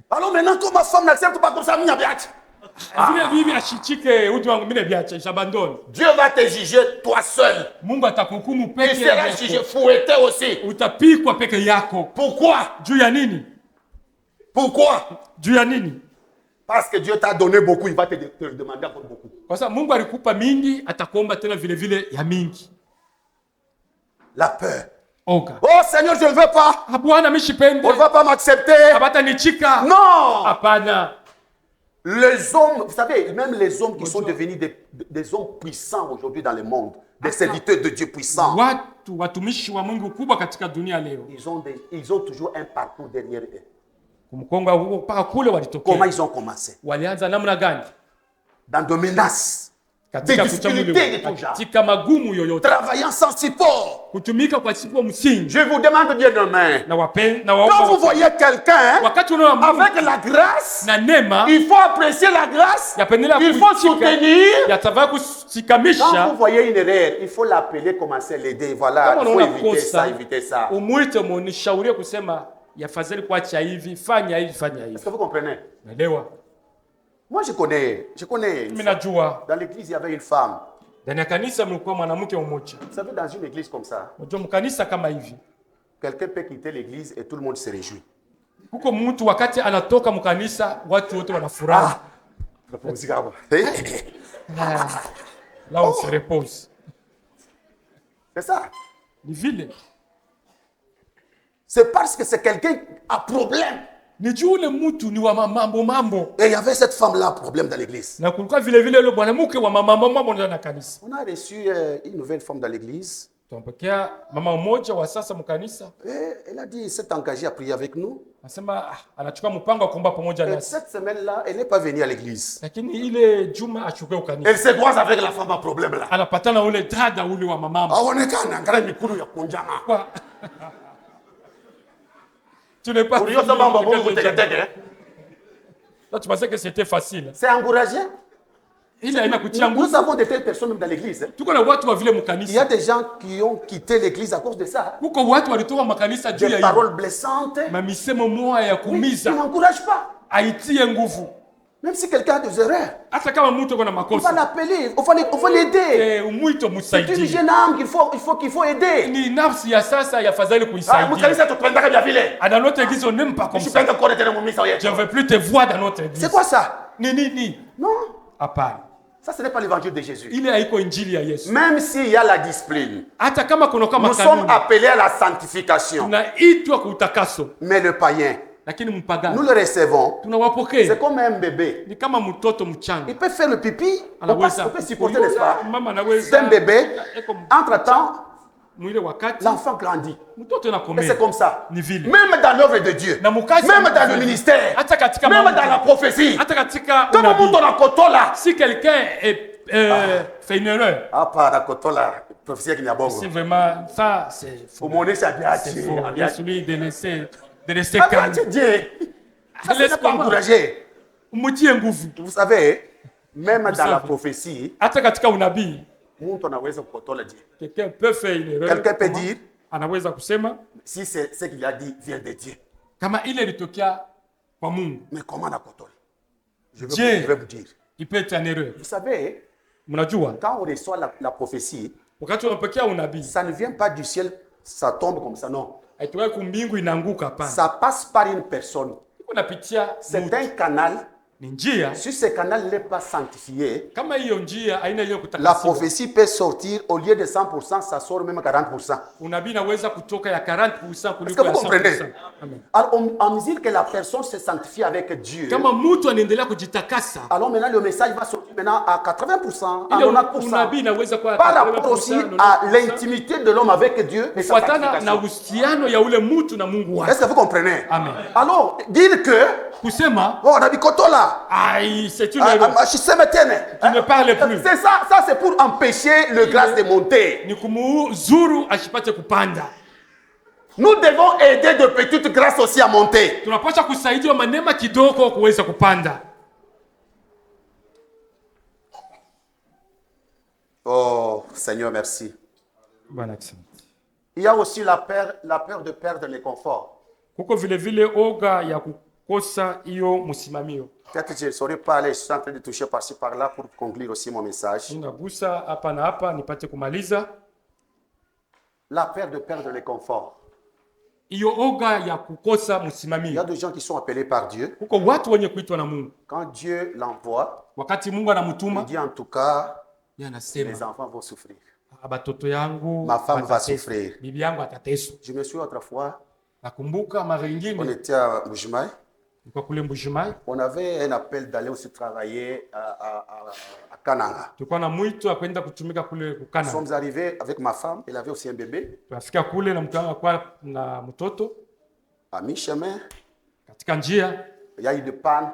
Alors maintenant, quand ma femme n'accepte pas comme ça, Vile bibi ashichike huduma wangu, mimi nabiacha, j'abandonne. Dieu va te juger toi seul. Mungu atakuhukumu Tu peke seras jugé, yako. fouetté aussi. Utapikwa peke yako. Pourquoi? Juu ya nini? Pourquoi? Juu ya nini? Parce que Dieu t'a donné beaucoup, il va te demander encore beaucoup. Kwa sababu Mungu alikupa mingi, atakuomba tena vile vile ya mingi. La peur. Oga. Oh Seigneur, je ne veux pas. Bwana mimi shipende. On ne va pas m'accepter. Abata nichika. Non. Hapana. Les hommes, vous savez, même les hommes qui sont devenus des hommes puissants aujourd'hui dans le monde, des serviteurs de Dieu puissants, Watu watumishi wa Mungu kubwa katika dunia leo. ils ont toujours un parcours derrière eux. Kumkonga huko mpaka kule Comment walitokea. ils ont commencé? Walianza namna gani? Dans des menaces, Katika des difficultés de kuchaguliwa. tout genre. Katika magumu yoyote. Travaillant sans support. Kutumika kwa siku msingi. Je vous demande bien demain. Na wapenda na Quand vous waomba. voyez quelqu'un Wakati unaona Mungu avec la grâce, na neema, il faut apprécier la grâce. yapendelea Il faut kuitika, soutenir. yatavaa Quand kusikamisha. vous voyez une erreur, il faut l'appeler, commencer à l'aider. Voilà, Kama il faut unaona éviter ça, kosa, éviter ça. umwite munishaurie kusema yafadhali kuacha hivi, fanya hivi, fanya Est-ce hivi. que vous comprenez? Naelewa. Moi, je connais. Mimi najua Dans l'église, il y avait une femme. ndani ya kanisa mlikuwa mwanamke mmoja. Vous savez, dans une église comme ça, Unajua mkanisa kama hivi, quelqu'un peut quitter l'église et tout le monde se réjouit. huko mtu wakati anatoka mkanisa watu wote wanafurahi. Là on se repose. C'est ça. Ni vile. C'est parce que c'est quelqu'un qui a problème. Ni juu ule mtu ni wa mambo. Et il y avait cette femme-là, problème dans l'église. Na kulikuwa vile vile yule mwanamke wa mambo ndani ya kanisa. On a reçu une nouvelle femme dans l'église. Tunampokea mama mmoja wa sasa mkanisa. Et elle a dit, elle s'est engagée à prier avec nous. Anasema anachukua mpango wa kuomba pamoja Et nasi. cette semaine-là, elle n'est pas venue à l'église. Lakini ile juma achukue ukanisa. Elle se croise avec la femme à problème-là. Anapatana ule dada ule wa mamama. Aonekana ngara mikuru ya kunjana. Kwa tu n'es pas. Pour ça, mambo bongo teke. Là, tu pensais que c'était facile. C'est encourageant. Ile haina kutia nguvu. Nous avons de telles personnes même dans l'église. Tuko na watu wa vile Il y a mkanisa. des gens qui ont quitté l'église à cause de ça. Huko watu walitoka makanisa juu Des ya hiyo. paroles blessantes. Mamisemo moya ya Qui kuumiza. n'encouragent pas. Aitie nguvu. Même si quelqu'un a des erreurs, Hata kama mtu ako na on va makosa. l'appeler, on va l'aider. Umwito C'est une msaidie. jeune âme qu'il faut aider. Ni nafsi ya sasa ya fadhali kuisaidia. Mkanisa tupendaka vya vile. À notre église, on n'aime pas comme ça. Usipende kuona tena mumisa Je wetu. ne veux plus te voir dans notre église. C'est quoi ça? Ni. Non, Hapana. ça ce n'est pas l'évangile de Jésus. Ile haiko injili ya Yesu. Même s'il y a la discipline, Hata kama kuna kama nous sommes kanuni, appelés à la sanctification. tunaitwa kutakaso. Mais le païen, Lakini nous mpagani le recevons. tunawapokea. C'est comme un bébé. Ni kama mtoto mchanga. Il peut faire le pipi, on Anaweza peut supporter, n'est-ce pas? mama C'est anaweza. un bébé. Entre-temps, Mwile wakati l'enfant grandit. mtoto Et anakomea. c'est comme ça. Ni vile. Même dans l'œuvre de Dieu, Na mukazi même ya dans le Mungu. ministère, Hata katika même mambo. dans la prophétie. Hata katika Comme unabii. on a kotola. Si quelqu'un fait une erreur, Ah, pas la kotola, prophétie qui n'y a bon. c'est vraiment ça, c'est faux. Au monde, c'est bien. C'est faux. Il y a celui de laisser Ah, calme. Dieu. Ça, Laisse c'est pas comment? encouragé. Umutie nguvu. Vous savez, même dans la savez. prophétie, Hata katika unabii, mtu anaweza kukotola Dieu. quelqu'un peut faire une erreur. Quelqu'un peut Kama dire, anaweza kusema si c'est ce qu'il a dit vient de Dieu. kama ile ilitokea kwa Mungu. Mais comment on a kotola? Je vais vous dire. il peut être en erreur. Vous savez, Mnajua, quand on reçoit la prophétie, wakati unapokea unabii, ça ne vient pas du ciel, ça tombe comme ça, non. haitoka kumbingu inaanguka hapana. Ça passe par une personne. Unapitia C'est un canal. ni njia. Si ce canal n'est pas sanctifié, Kama hiyo njia haina hiyo la kutakasiwa, prophétie peut sortir, au lieu de 100%, ça sort même 40%. unabii inaweza kutoka ya 40% Est-ce kuliko que ya vous comprenez? 100%. Amen. Alors, en mesure que la personne se sanctifie avec Dieu, Kama mtu anaendelea kujitakasa, alors maintenant le message va sortir maintenant à 80%, à ile 90%. unabii inaweza kuwa Par rapport aussi 80%, à 90%, l'intimité de l'homme avec Dieu et sa kufuatana na sanctification. uhusiano ya ule mtu na Mungu wake. Est-ce que vous comprenez? Amen. Alors, dire que, Kusema oh, on a dit Kotola, ai c'est une erreur. je sais maintenant. Tu ne parles plus. C'est ça, c'est pour empêcher le grâce de monter. Ni kumuzuru ashipate kupanda. Nous devons aider de petites grâces aussi à monter. Tunapaswa kusaidia manema kidogo kuweza kupanda. Oh, Seigneur, merci. Bwana asante. Il y a aussi la peur de perdre le confort. Kuko vile vile oga ya kukosa hiyo msimamio. Peut-être que je ne saurais pas aller, je suis en train de toucher par-ci par-là pour conclure aussi mon message. Ninagusa hapa na hapa nipate kumaliza. La peur de perdre le confort. Hiyo oga ya kukosa Il y a msimamio. des gens qui sont appelés par Dieu. Kuko watu wenye kuitwa na Mungu. Quand Dieu l'envoie, Wakati Mungu il anamtuma, dit en tout cas, yeye les anasema enfants vont souffrir. batoto yangu, Ma femme va watateswa. souffrir. Bibi yangu atateswa. Je me souviens autrefois, Nakumbuka mara on nyingine était à Mujimai, nilikuwa kule Mbujimayi, on avait un appel d'aller aussi travailler à Kananga. tulikuwa na mwito akwenda kutumika kule Nous kukana. sommes arrivés avec ma femme, elle avait aussi un bébé. Tunafika kule na mtu wangu alikuwa na mtoto. À mi-chemin, Katika njia il y a eu des pannes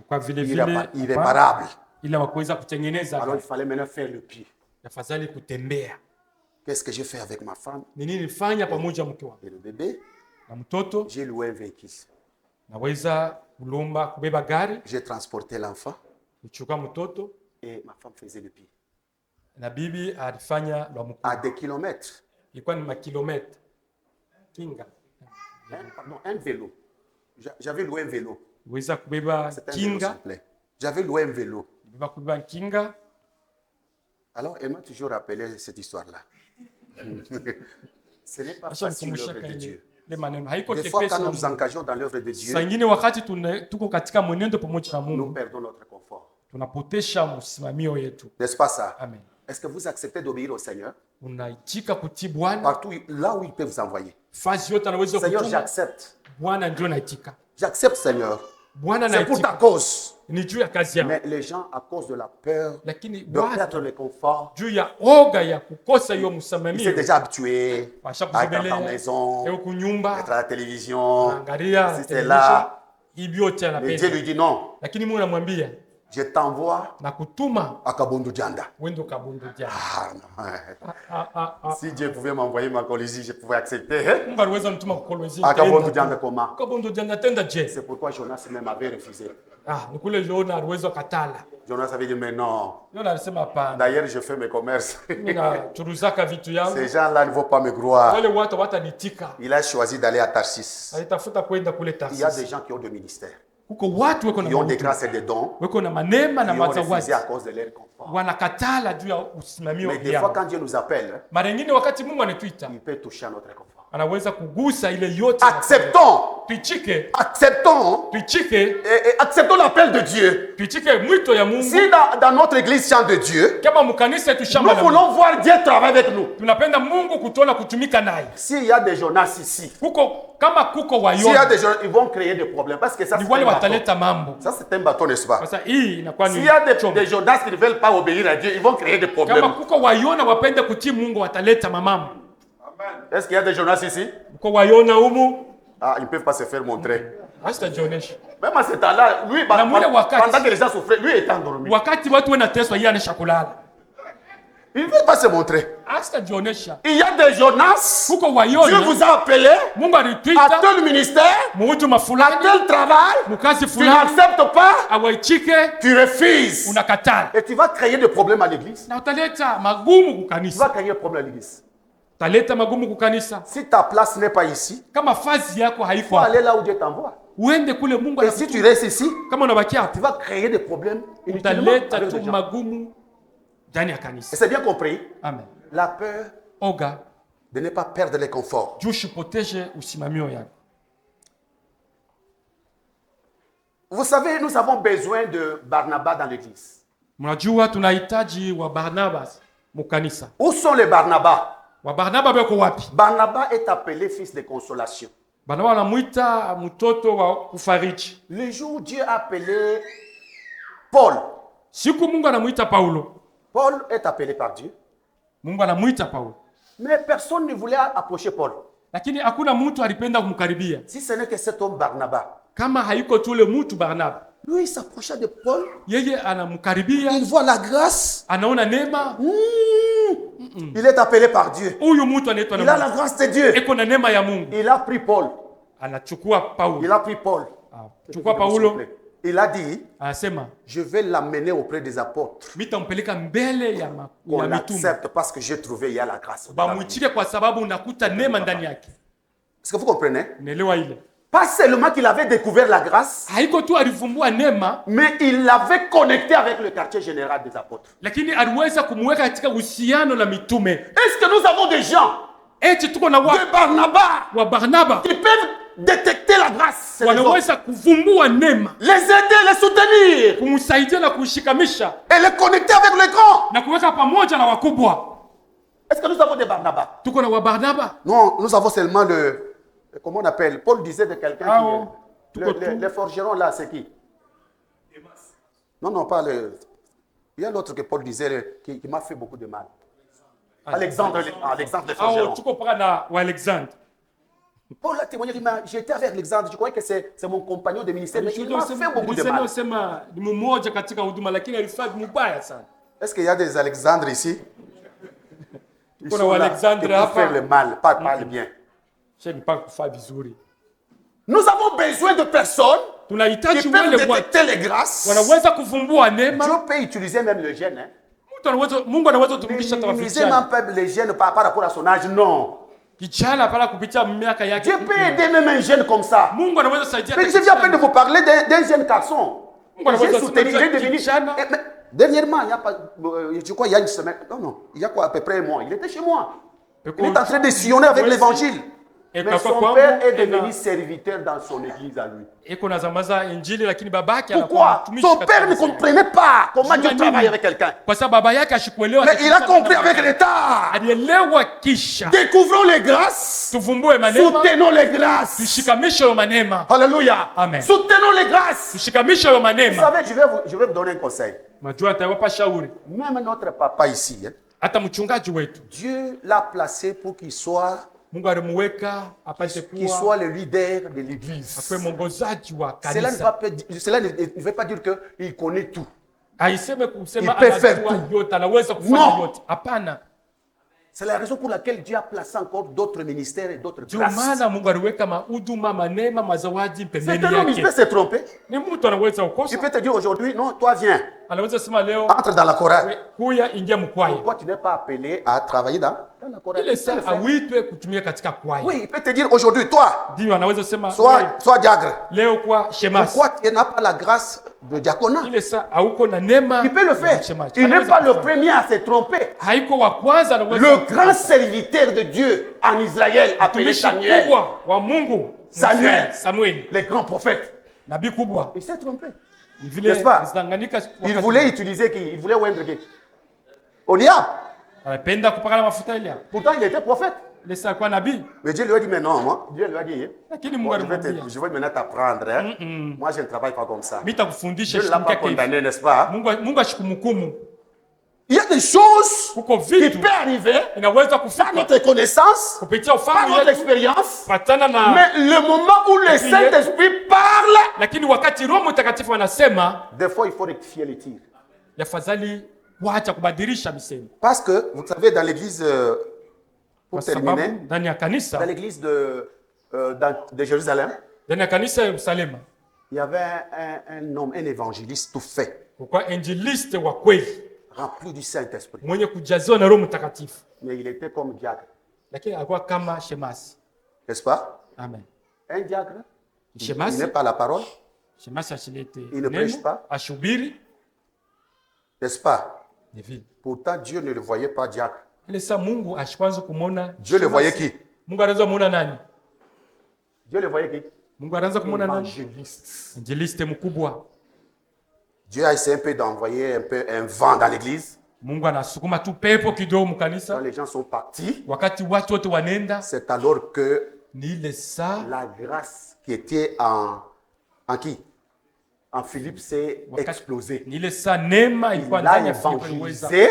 kwa vile vile irréparables. ila wakuweza kutengeneza, Alors il fallait maintenant faire le pied. afadhali kutembea. Qu'est-ce que j'ai fait avec ma femme Ni nini nilifanya pamoja mke wangu et le bébé? na mtoto? J'ai loué un véhicule. Naweza kulomba kubeba gari, J'ai transporté l'enfant kuchukua mtoto et ma femme faisait le pied. na bibi alifanya lwa mkuu. À des kilomètres. Ilikuwa ni makilometa kinga, Pardon, un vélo. J'avais loué un vélo. weza kubeba C'est un vélo, s'il kinga, vous plaît. J'avais loué un vélo. kubeba kinga. Alors, elle m'a toujours rappelé cette histoire-là. Ce n'est pas Acha facile nikumbusha l'œuvre de ile Dieu. ile maneno haiko Des fois, tepesi. quand na nous nous Mungu. engageons dans l'œuvre de Dieu, Saa ingine wakati tuko katika mwenendo pamoja na nous Mungu perdons notre confort. tunapotesha msimamio yetu. N'est-ce pas ça? Amen. Est-ce que vous acceptez d'obéir au Seigneur Unaitika kutii Bwana partout, là où il peut vous envoyer? fasi yote anaweza Seigneur, kutuma. j'accepte. Bwana ndio naitika. J'accepte, Seigneur. Bwana C'est pour ta naitika cause. ni juu ya kazi yako, Mais les gens, à cause de la peur lakini de watu perdre le confort, juu ya oga ya kukosa hiyo ils sont msimamio déjà habitués à être dans washakuzogelea ta maison, eo kunyumba être à la télévision. angalia Si c'est television, là, hivi yote mais Dieu anapenda, lui dit non. lakini Mungu anamwambia Je t'envoie na kutuma à Kabundu Djanda. wendo kabundu jana. Ah, non. Ah. Si Dieu pouvait m'envoyer ma colisie, je pouvais accepter. Hein? Mungu aliweza mtuma kukolwezi À Kabundu Djanda, comment? kabundu jana tenda je. C'est pourquoi Jonas même avait refusé. Ni kule Yona aliweza katala. Jonas avait dit, mais non. Yona alisema hapana, D'ailleurs, je fais mes commerces. mimi nachuruzaka vitu yangu, Ces gens-là ne vont pas me croire. wale watu watanitika. Il a choisi d'aller à Tarsis. Alitafuta kwenda kule Il y a des Tarsis. gens qui ont des ministères, Kuko watu weko na qui ont des mauti, grâces et des dons, weko na manema na qui ont refusé mazawadi, à cause de leur confort. wanakatala juu ya usimamio Mais des fois, yao. quand Dieu nous appelle, Mara nyingine wakati Mungu anatuita, il peut toucher à notre confort. anaweza kugusa ile yote. Acceptons, Tuichike, acceptons, tuichike, et acceptons l'appel de Dieu. tuichike mwito ya Mungu. Si dans notre église chant de Dieu, Kama mkanisa yetu nous shamba la Mungu, voulons voir Dieu travailler avec nous. tunapenda Mungu kutuona kutumika naye. S'il y a des Jonas ici, Kama kuko s'il y a wayona des gens, ils vont créer des problèmes. Parce que ça, ni c'est wale un bateau. wataleta mambo. Ça, c'est un bateau, n'est-ce pas? Sasa hii inakuwa S'il ni y a chombo. des Jonas qui ne veulent pas obéir à Dieu, ils vont créer des problèmes. Kama kuko wayona wapende kutii Mungu wataleta mamambo. Est-ce qu'il y a des Jonas ici? Kuko wayona humu Ah, ils ne peuvent pas se faire montrer. hasitajionyesha. Même à ce temps-là, lui, Na mule wakati. pendant que les gens souffraient, lui est endormi. Wakati watu wanateswa yeye anisha kulala. Il ne veut pas se montrer. Hasitajionyesha. Il y a des Jonas. Kuko Dieu wayona vous a appelé Mungu à alituita tel ministère, muhuduma à fulani, tel travail. mukazi Tu fulani, n'acceptes pas, awaichike, tu refuses. unakatala. Et tu vas créer des problèmes à l'église. Na utaleta magumu Tu kukanisa. vas créer des problèmes à l'église. Utaleta magumu kukanisa. Si ta place n'est pas ici, Kama fazi yako il haiko faut hapo, aller là où Dieu t'envoie. uende kule Mungu Et si tu restes ici, kama unabakia tu vas créer des problèmes inutilement utaleta avec tu les gens. magumu ndani ya Et kanisa. c'est bien compris. Amen. La peur Oga de ne pas perdre les conforts. juu usipoteze usimamio yako. Vous savez, nous avons besoin de Barnabas dans l'église. Mnajua tunahitaji wa Barnabas mukanisa. Où sont les Barnabas? Wa Barnaba bako wapi? Barnabas est appelé fils de consolation. Barnaba anamuita mtoto wa kufariji. Le jour où Dieu a appelé Paul, Siku Mungu anamuita Paulo. Paul est appelé par Dieu, Mungu anamuita Paulo. mais personne ne voulait approcher Paul. Lakini hakuna mtu alipenda kumkaribia. Si ce n'est que cet homme Barnabas. Kama haiko tu ule mtu Barnaba. Lui, il s'approcha de Paul. Yeye anamkaribia, Il voit la grâce. anaona neema. Il est appelé par Dieu. Huyu mtu anaitwa Il na a la Mungu. grâce de Dieu. Eko na neema ya Mungu. Il a pris Paul. Anachukua Paulo. Il a pris Paul. Chukua Paulo. Il a dit, Anasema, je vais l'amener auprès des apôtres. mitampeleka mbele ya Qu'on mitume. l'accepte parce que j'ai trouvé, il y a la grâce. Bamwitike kwa sababu unakuta neema ndani yake. Est-ce que vous comprenez? Unaelewa ile? Pas seulement qu'il avait découvert la grâce, Haiko tu alivumbua neema, mais il l'avait connecté avec le quartier général des apôtres. lakini aliweza kumweka katika uhusiano na mitume. Est-ce que nous avons des gens Eti tuko na de Barnabas wa Barnaba qui peuvent détecter la grâce? C'est les autres. wanaweza kuvumbua neema, Les aider, les soutenir kumsaidia na kushikamisha et les connecter avec les grands. na kuweka pamoja na wakubwa. Est-ce que nous avons des Barnabas? Tuko na wa Barnaba. Non, nous avons seulement le... Comment on appelle? Paul disait de quelqu'un Ah, qui... oh, les forgerons là, c'est qui? Non, non, pas le... Il y a l'autre que Paul disait qui m'a fait beaucoup de mal. Alexandre les Au forgerons. tuko paka na wa Alexandre. Paul a témoigné, il m'a... J'étais avec Alexandre, je croyais que c'est mon compagnon de ministère, mais il m'a fait beaucoup de mal. Sema ni mmoja katika huduma lakini alifanya mubaya sana. Est-ce qu'il y a des Alexandres ici? Ils Kuna sont wa là, Alexandre qui peuvent hapa. faire le mal, pas le bien. Sheni paka kufanya vizuri. Nous avons besoin de personnes qui Tunahitaji peuvent wale watu détecter les grâces. wanaweza kuvumbua neema. Dieu peut utiliser même le jeune. Hein. Mungu anaweza kutumikisha hata Minimiser même vijana. pas les jeunes par rapport à son âge, non. Kijana pala kupitia miaka yake. Dieu peut aider même un jeune comme ça. Mungu anaweza saidia. Mais je viens à peine de vous parler d'un jeune garçon. Mungu J'ai anaweza soutenu, il est devenu... kijana. Mais dernièrement, il y a pas, je crois il y a une semaine, non, il y a quoi à peu près un mois, il était chez moi. Il est en train de sillonner avec l'évangile. Mais son père est devenu serviteur dans son église à lui. Eko na zamaza injili lakini babake Pourquoi? Son père ne comprenait pas comment Dieu travaille avec quelqu'un. Kwa sababu baba yake ashikuelewa. Mais il a compris avec l'État. Alielewa kisha. Découvrons les grâces. Tuvumbue manema. Soutenons les grâces. Tushikamishe yo manema. Alléluia. Amen. Soutenons les grâces. Tushikamishe yo Vous manema. savez, je vais vous donner un conseil. Majua atawapa shauri. Même notre papa ici, hein, Hata mchungaji wetu. Dieu l'a placé pour qu'il soit Mungu alimuweka apate kuwa le leader de l'église. akwe mwongozaji wa Cela kanisa. ne veut pas dire qu'il connaît tout. Haiseme kusema Il peut faire anajua tout. yote, anaweza kufanya Non. yote. Hapana. C'est la raison pour laquelle Dieu a placé encore d'autres ministères et d'autres Ndio grâces. maana Mungu aliweka mahuduma, manema, mazawadi pembeni C'est un homme, il peut yake. se tromper. Ni mtu anaweza Il ukosa. peut te dire aujourd'hui, non, toi viens, Anaweza sema leo entre dans la chorale. kuya ingia mkwaya. Pourquoi tu n'es pas appelé à travailler dans la chorale? Ile saa awitwe kutumia katika kwaya. Oui, il peut te dire aujourd'hui, toi, Ndio anaweza sema sois diacre. leo kwa shemasi. Pourquoi tu n'as pas la grâce de diaconat? Ile saa hauko na neema. Il peut le faire. ya shemasi. Il n'est Anaweza pas le kufanya. premier à se tromper. Haiko wa kwanza anaweza. Le grand serviteur de Dieu en Israël appelé Mtumishi Samuel, mkubwa wa Mungu Samuel. le grand prophète. Nabii kubwa. Il s'est trompé. Ni vile N'est-ce pas? zidanganyika Il voulait utiliser qui? Il voulait oindre qui? Oliab. anapenda kupakana mafuta ile. Pourtant, il était prophète. Ile saa kwa nabii. Mais Dieu lui a dit, mais non, moi. Dieu lui a dit, Lakini Mungu bon, alimwambia, je vais maintenant t'apprendre. Hein. Moi, je ne travaille pas comme ça. mimi nitakufundisha Dieu ne l'a pas shilingi yake. condamné, n'est-ce pas? Mungu ashikumhukumu. Il y a des choses Kuko qui vitu peuvent arriver inaweza par kufika notre connaissance, kupitia par ufahamu notre yetu, expérience. patana na Mais le moment où le Puis, Saint-Esprit parle, lakini wakati Roho Mtakatifu anasema, des fois, il faut rectifier les tirs. yafadhali waacha kubadilisha misemo. Parce que, vous savez, dans l'église, pour Kwa sababu terminer, ndani ya kanisa, dans l'église de Jérusalem, ndani ya kanisa ya Yerusalemu, il y avait un homme, un évangéliste tout fait, kulikuwa injiliste wa kweli rempli du Saint-Esprit. mwenye kujaziwa na Roho Mtakatifu, Mais il était comme diacre, lakini alikuwa kama shemasi. n'est-ce pas? Amen. Un diacre, Il Shemasi, n'est pas la parole, Shemasi ashilete Il ne prêche neno, pas. ashubiri n'est-ce pas? ni vile. Pourtant, Dieu ne le voyait pas diacre. Ile saa Mungu ashikwanza kumwona Dieu le Shemasi. voyait qui? Mungu anaanza kumwona nani? Dieu le voyait qui? Mungu anaanza kumwona nani? Évangéliste. Injiliste mkubwa. Dieu a essayé un peu d'envoyer un vent dans l'église. Mungu anasukuma tu pepo kidogo Quand mkanisa. les gens sont partis, Wakati watu wote wanenda, c'est alors que ni ile saa la grâce qui était en qui? En Philippe s'est explosée. ni ile saa neema Il ilikuwa a ndani ya Filipo iliweza évangélisé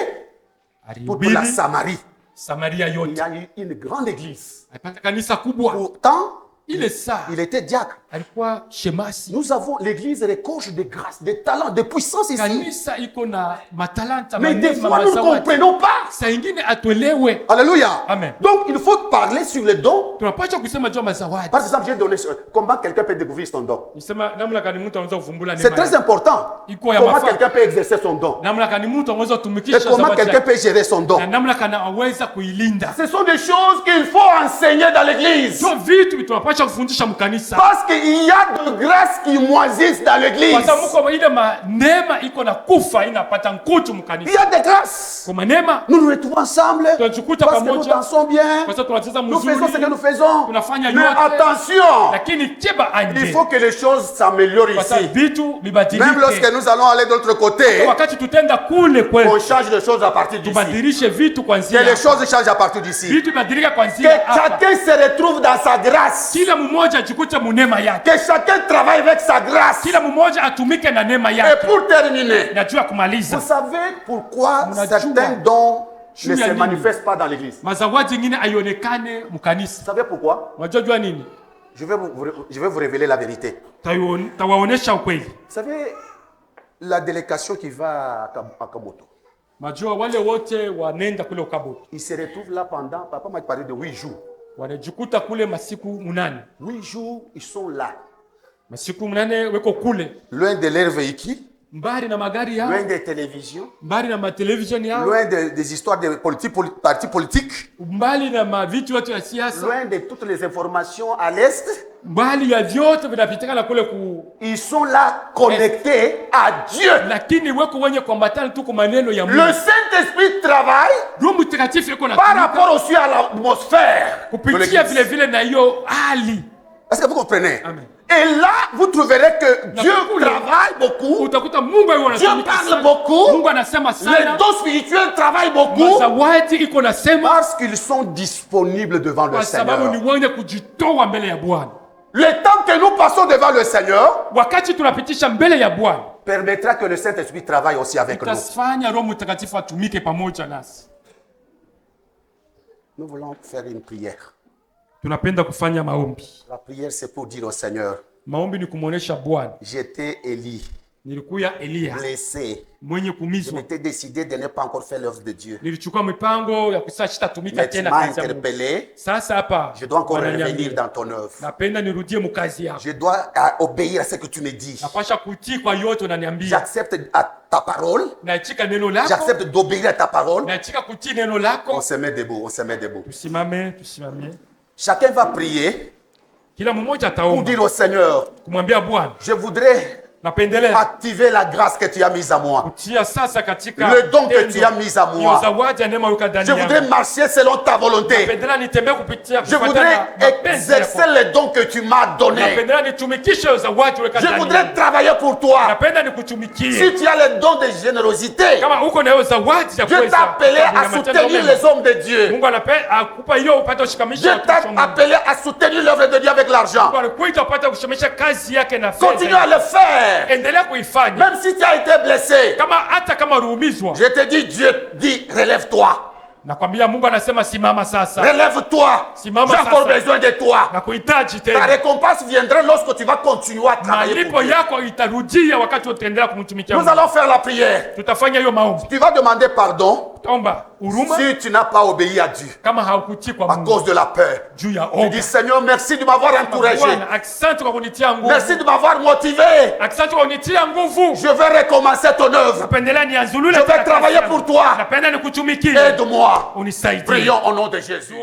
pour toute la alihubiri Samarie. Samaria Il y yote. a eu une grande église. Alipata kanisa kubwa. Pourtant, Ile saa il était diacre. alikuwa shemasi. Nous avons l'église recoche de grâce, de talent, de puissance ici. Kanisa iko na matalanta Mais des manema fois, nous ne mazawadi. comprenons pas. Saa ingine atuelewe. Alléluia. Amen. Donc, il faut parler sur les dons. Tunapaswa kusema juu ya mazawadi. Par exemple, j'ai donné comment quelqu'un peut découvrir son don. Nisema namna gani mtu anaweza kuvumbula C'est neema très yake. important. Iko ya Comment mafaa. quelqu'un peut exercer son don. Namna gani mtu anaweza Et kutumikisha comment zawadi quelqu'un yake. peut gérer son don. Na namna kana aweza kuilinda. Ce sont des choses qu'il faut enseigner dans l'église. Sio vitu tunapaswa kufundisha mkanisa. Parce qu'il y a de grâces qui moisissent dans l'église. Kwa sababu kwa ile neema iko na kufa inapata nkutu Il mkanisa. y a des grâces. Kwa neema Nous nous retrouvons ensemble. tunajikuta Parce que nous pamoja. dansons bien. Kwa sababu tunacheza Nous faisons ce que mzuri. nous faisons. Tunafanya Mais yote. attention. Lakini kiba Il anje. faut que les choses s'améliorent Kwa sababu ici. vitu Même lorsque vibadilike. nous allons aller de l'autre côté, Wakati tutenda kule on kwetu change les choses à partir d'ici. tubadilishe vitu Que kwanzia. les choses changent à partir d'ici. Vitu badilika Que kwanzia hapa. chacun se retrouve dans sa grâce. Kila mmoja ajikute munema yake. Que chacun travaille avec sa grâce. Kila mmoja atumike na neema Et yake. pour terminer, Najua kumaliza. vous savez pourquoi Mnajua. certains dons ne Juu ya se nini? manifestent pas dans l'église? Mazawadi ingine aionekane Vous mkanisa. savez pourquoi? Unajua jua nini? Je vais vous révéler la vérité. Tawaonesha ukweli. Vous savez, la délégation qui va à Kamoto, Majua wale wote wanenda kule Ukabo. ils se retrouvent là pendant, papa m'a parlé de 8 jours. Wanajikuta kule masiku munane. 8 jours, ils sont là. Masiku munane weko kule. Loin de leurs véhicules, Mbali na magari yao. loin des télévisions, Mbali na matelevision yao. loin des histoires de partis politiques, Mbali na mavitu yote ya siasa. loin de toutes les informations à l'Est. Mbali ya vyote vinapitikana kule ku. Ils sont là connectés à Dieu. Lakini weko wenye kuambatana tu kwa maneno ya Le Mungu. Saint-Esprit travaille Roho Mtakatifu yuko na par rapport aussi à l'atmosphère. de kupitia l'église. vile vile na hiyo hali. Est-ce que vous comprenez? Amen. Et là, vous trouverez que Dieu kule, travaille beaucoup. Utakuta Mungu yuko Dieu anatumika parle sana. beaucoup. Mungu anasema Les sana. dons spirituels travaillent beaucoup. Zawadi iko nasema Parce qu'ils sont disponibles devant le kwa sababu ni Seigneur. wenye kujitoa mbele ya Bwana. Le temps que nous passons devant le Seigneur Wakati tunapitisha mbele ya Bwana, permettra que le Saint-Esprit travaille aussi avec nous. itafanya Roho Mtakatifu atumike pamoja nasi. Nous voulons faire une prière. Tunapenda kufanya maombi. La prière, c'est pour dire au Seigneur, Maombi ni kumwonesha Bwana, j'étais Élie, nilikuya Elia blessé. mwenye Je kumizwa. m'étais décidé de ne pas encore faire l'œuvre de Dieu. Nilichukua mipango ya kusema sitatumika Mais tu tena m'as kazi ya Mungu. interpellé. Sasa hapa Je dois encore wananiambia, revenir dans ton œuvre. napenda nirudie mkazi yako. Je dois obéir à ce que tu me dis. Napasha kutii kwa yote unaniambia. J'accepte à ta parole. Naitika neno lako. J'accepte d'obéir à ta parole. Naitika kutii neno On lako. se met debout, on se met debout. Tusimame. Chacun va prier Kila mmoja pour ataomba dire au Seigneur, kumwambia Bwana, je voudrais napendelea activer la grâce que tu as mise à moi. kutia sasa katika Le don que tendo tu as mis à hiyo moi. zawadi ya neema yuka ndani Je voudrais yangu. marcher selon ta volonté. Napendelea nitembee kupitia Je kufuatana voudrais na mapenzi yako. exercer les dons que tu m'as donnés. Napendelea nitumikishe hiyo zawadi yuka Je ndani voudrais yangu. travailler pour toi. Napenda nikutumikie. Si tu as les dons de générosité, Kama uko na hiyo zawadi ya Dieu kuweza t'a appelé à kufanya matendo soutenir mema. les hommes de Dieu. Mungu akupa hiyo upate ushikamisho Dieu watumishi wa t'a Mungu. appelé à soutenir l'œuvre de Dieu avec l'argent. Mungu alikuita upate kushikamisha kazi yake na Continue fedha. à le faire. Endelea kuifanya. Même si tu as été blessé, Hata kama uliumizwa. je te dis, Dieu dit, relève-toi. Nakwambia Mungu anasema simama sasa. Relève-toi. Simama J'ai encore sasa. besoin de toi. Nakuhitaji Ta tena. récompense viendra lorsque tu vas continuer à travailler Malipo pour Dieu. yako itarudia wakati utaendelea kumtumikia Nous Mungu. allons faire la prière. Tutafanya hiyo maombi. Tu vas demander pardon Omba huruma si tu n'as pas obéi à Dieu kama haukutii kwa à Mungu cause de la peur. juu ya Tu oga. dis, Seigneur, merci de m'avoir encouragé. Bwana, asante kwa kunitia nguvu. Merci de m'avoir motivé. Asante kwa kunitia nguvu. Je vais recommencer ton œuvre. Napendelea nianzulule Je vais tena kazi travailler yangu. pour toi. Napenda nikutumikie. Aide-moi. Unisaidie. Prions au nom de Jésus.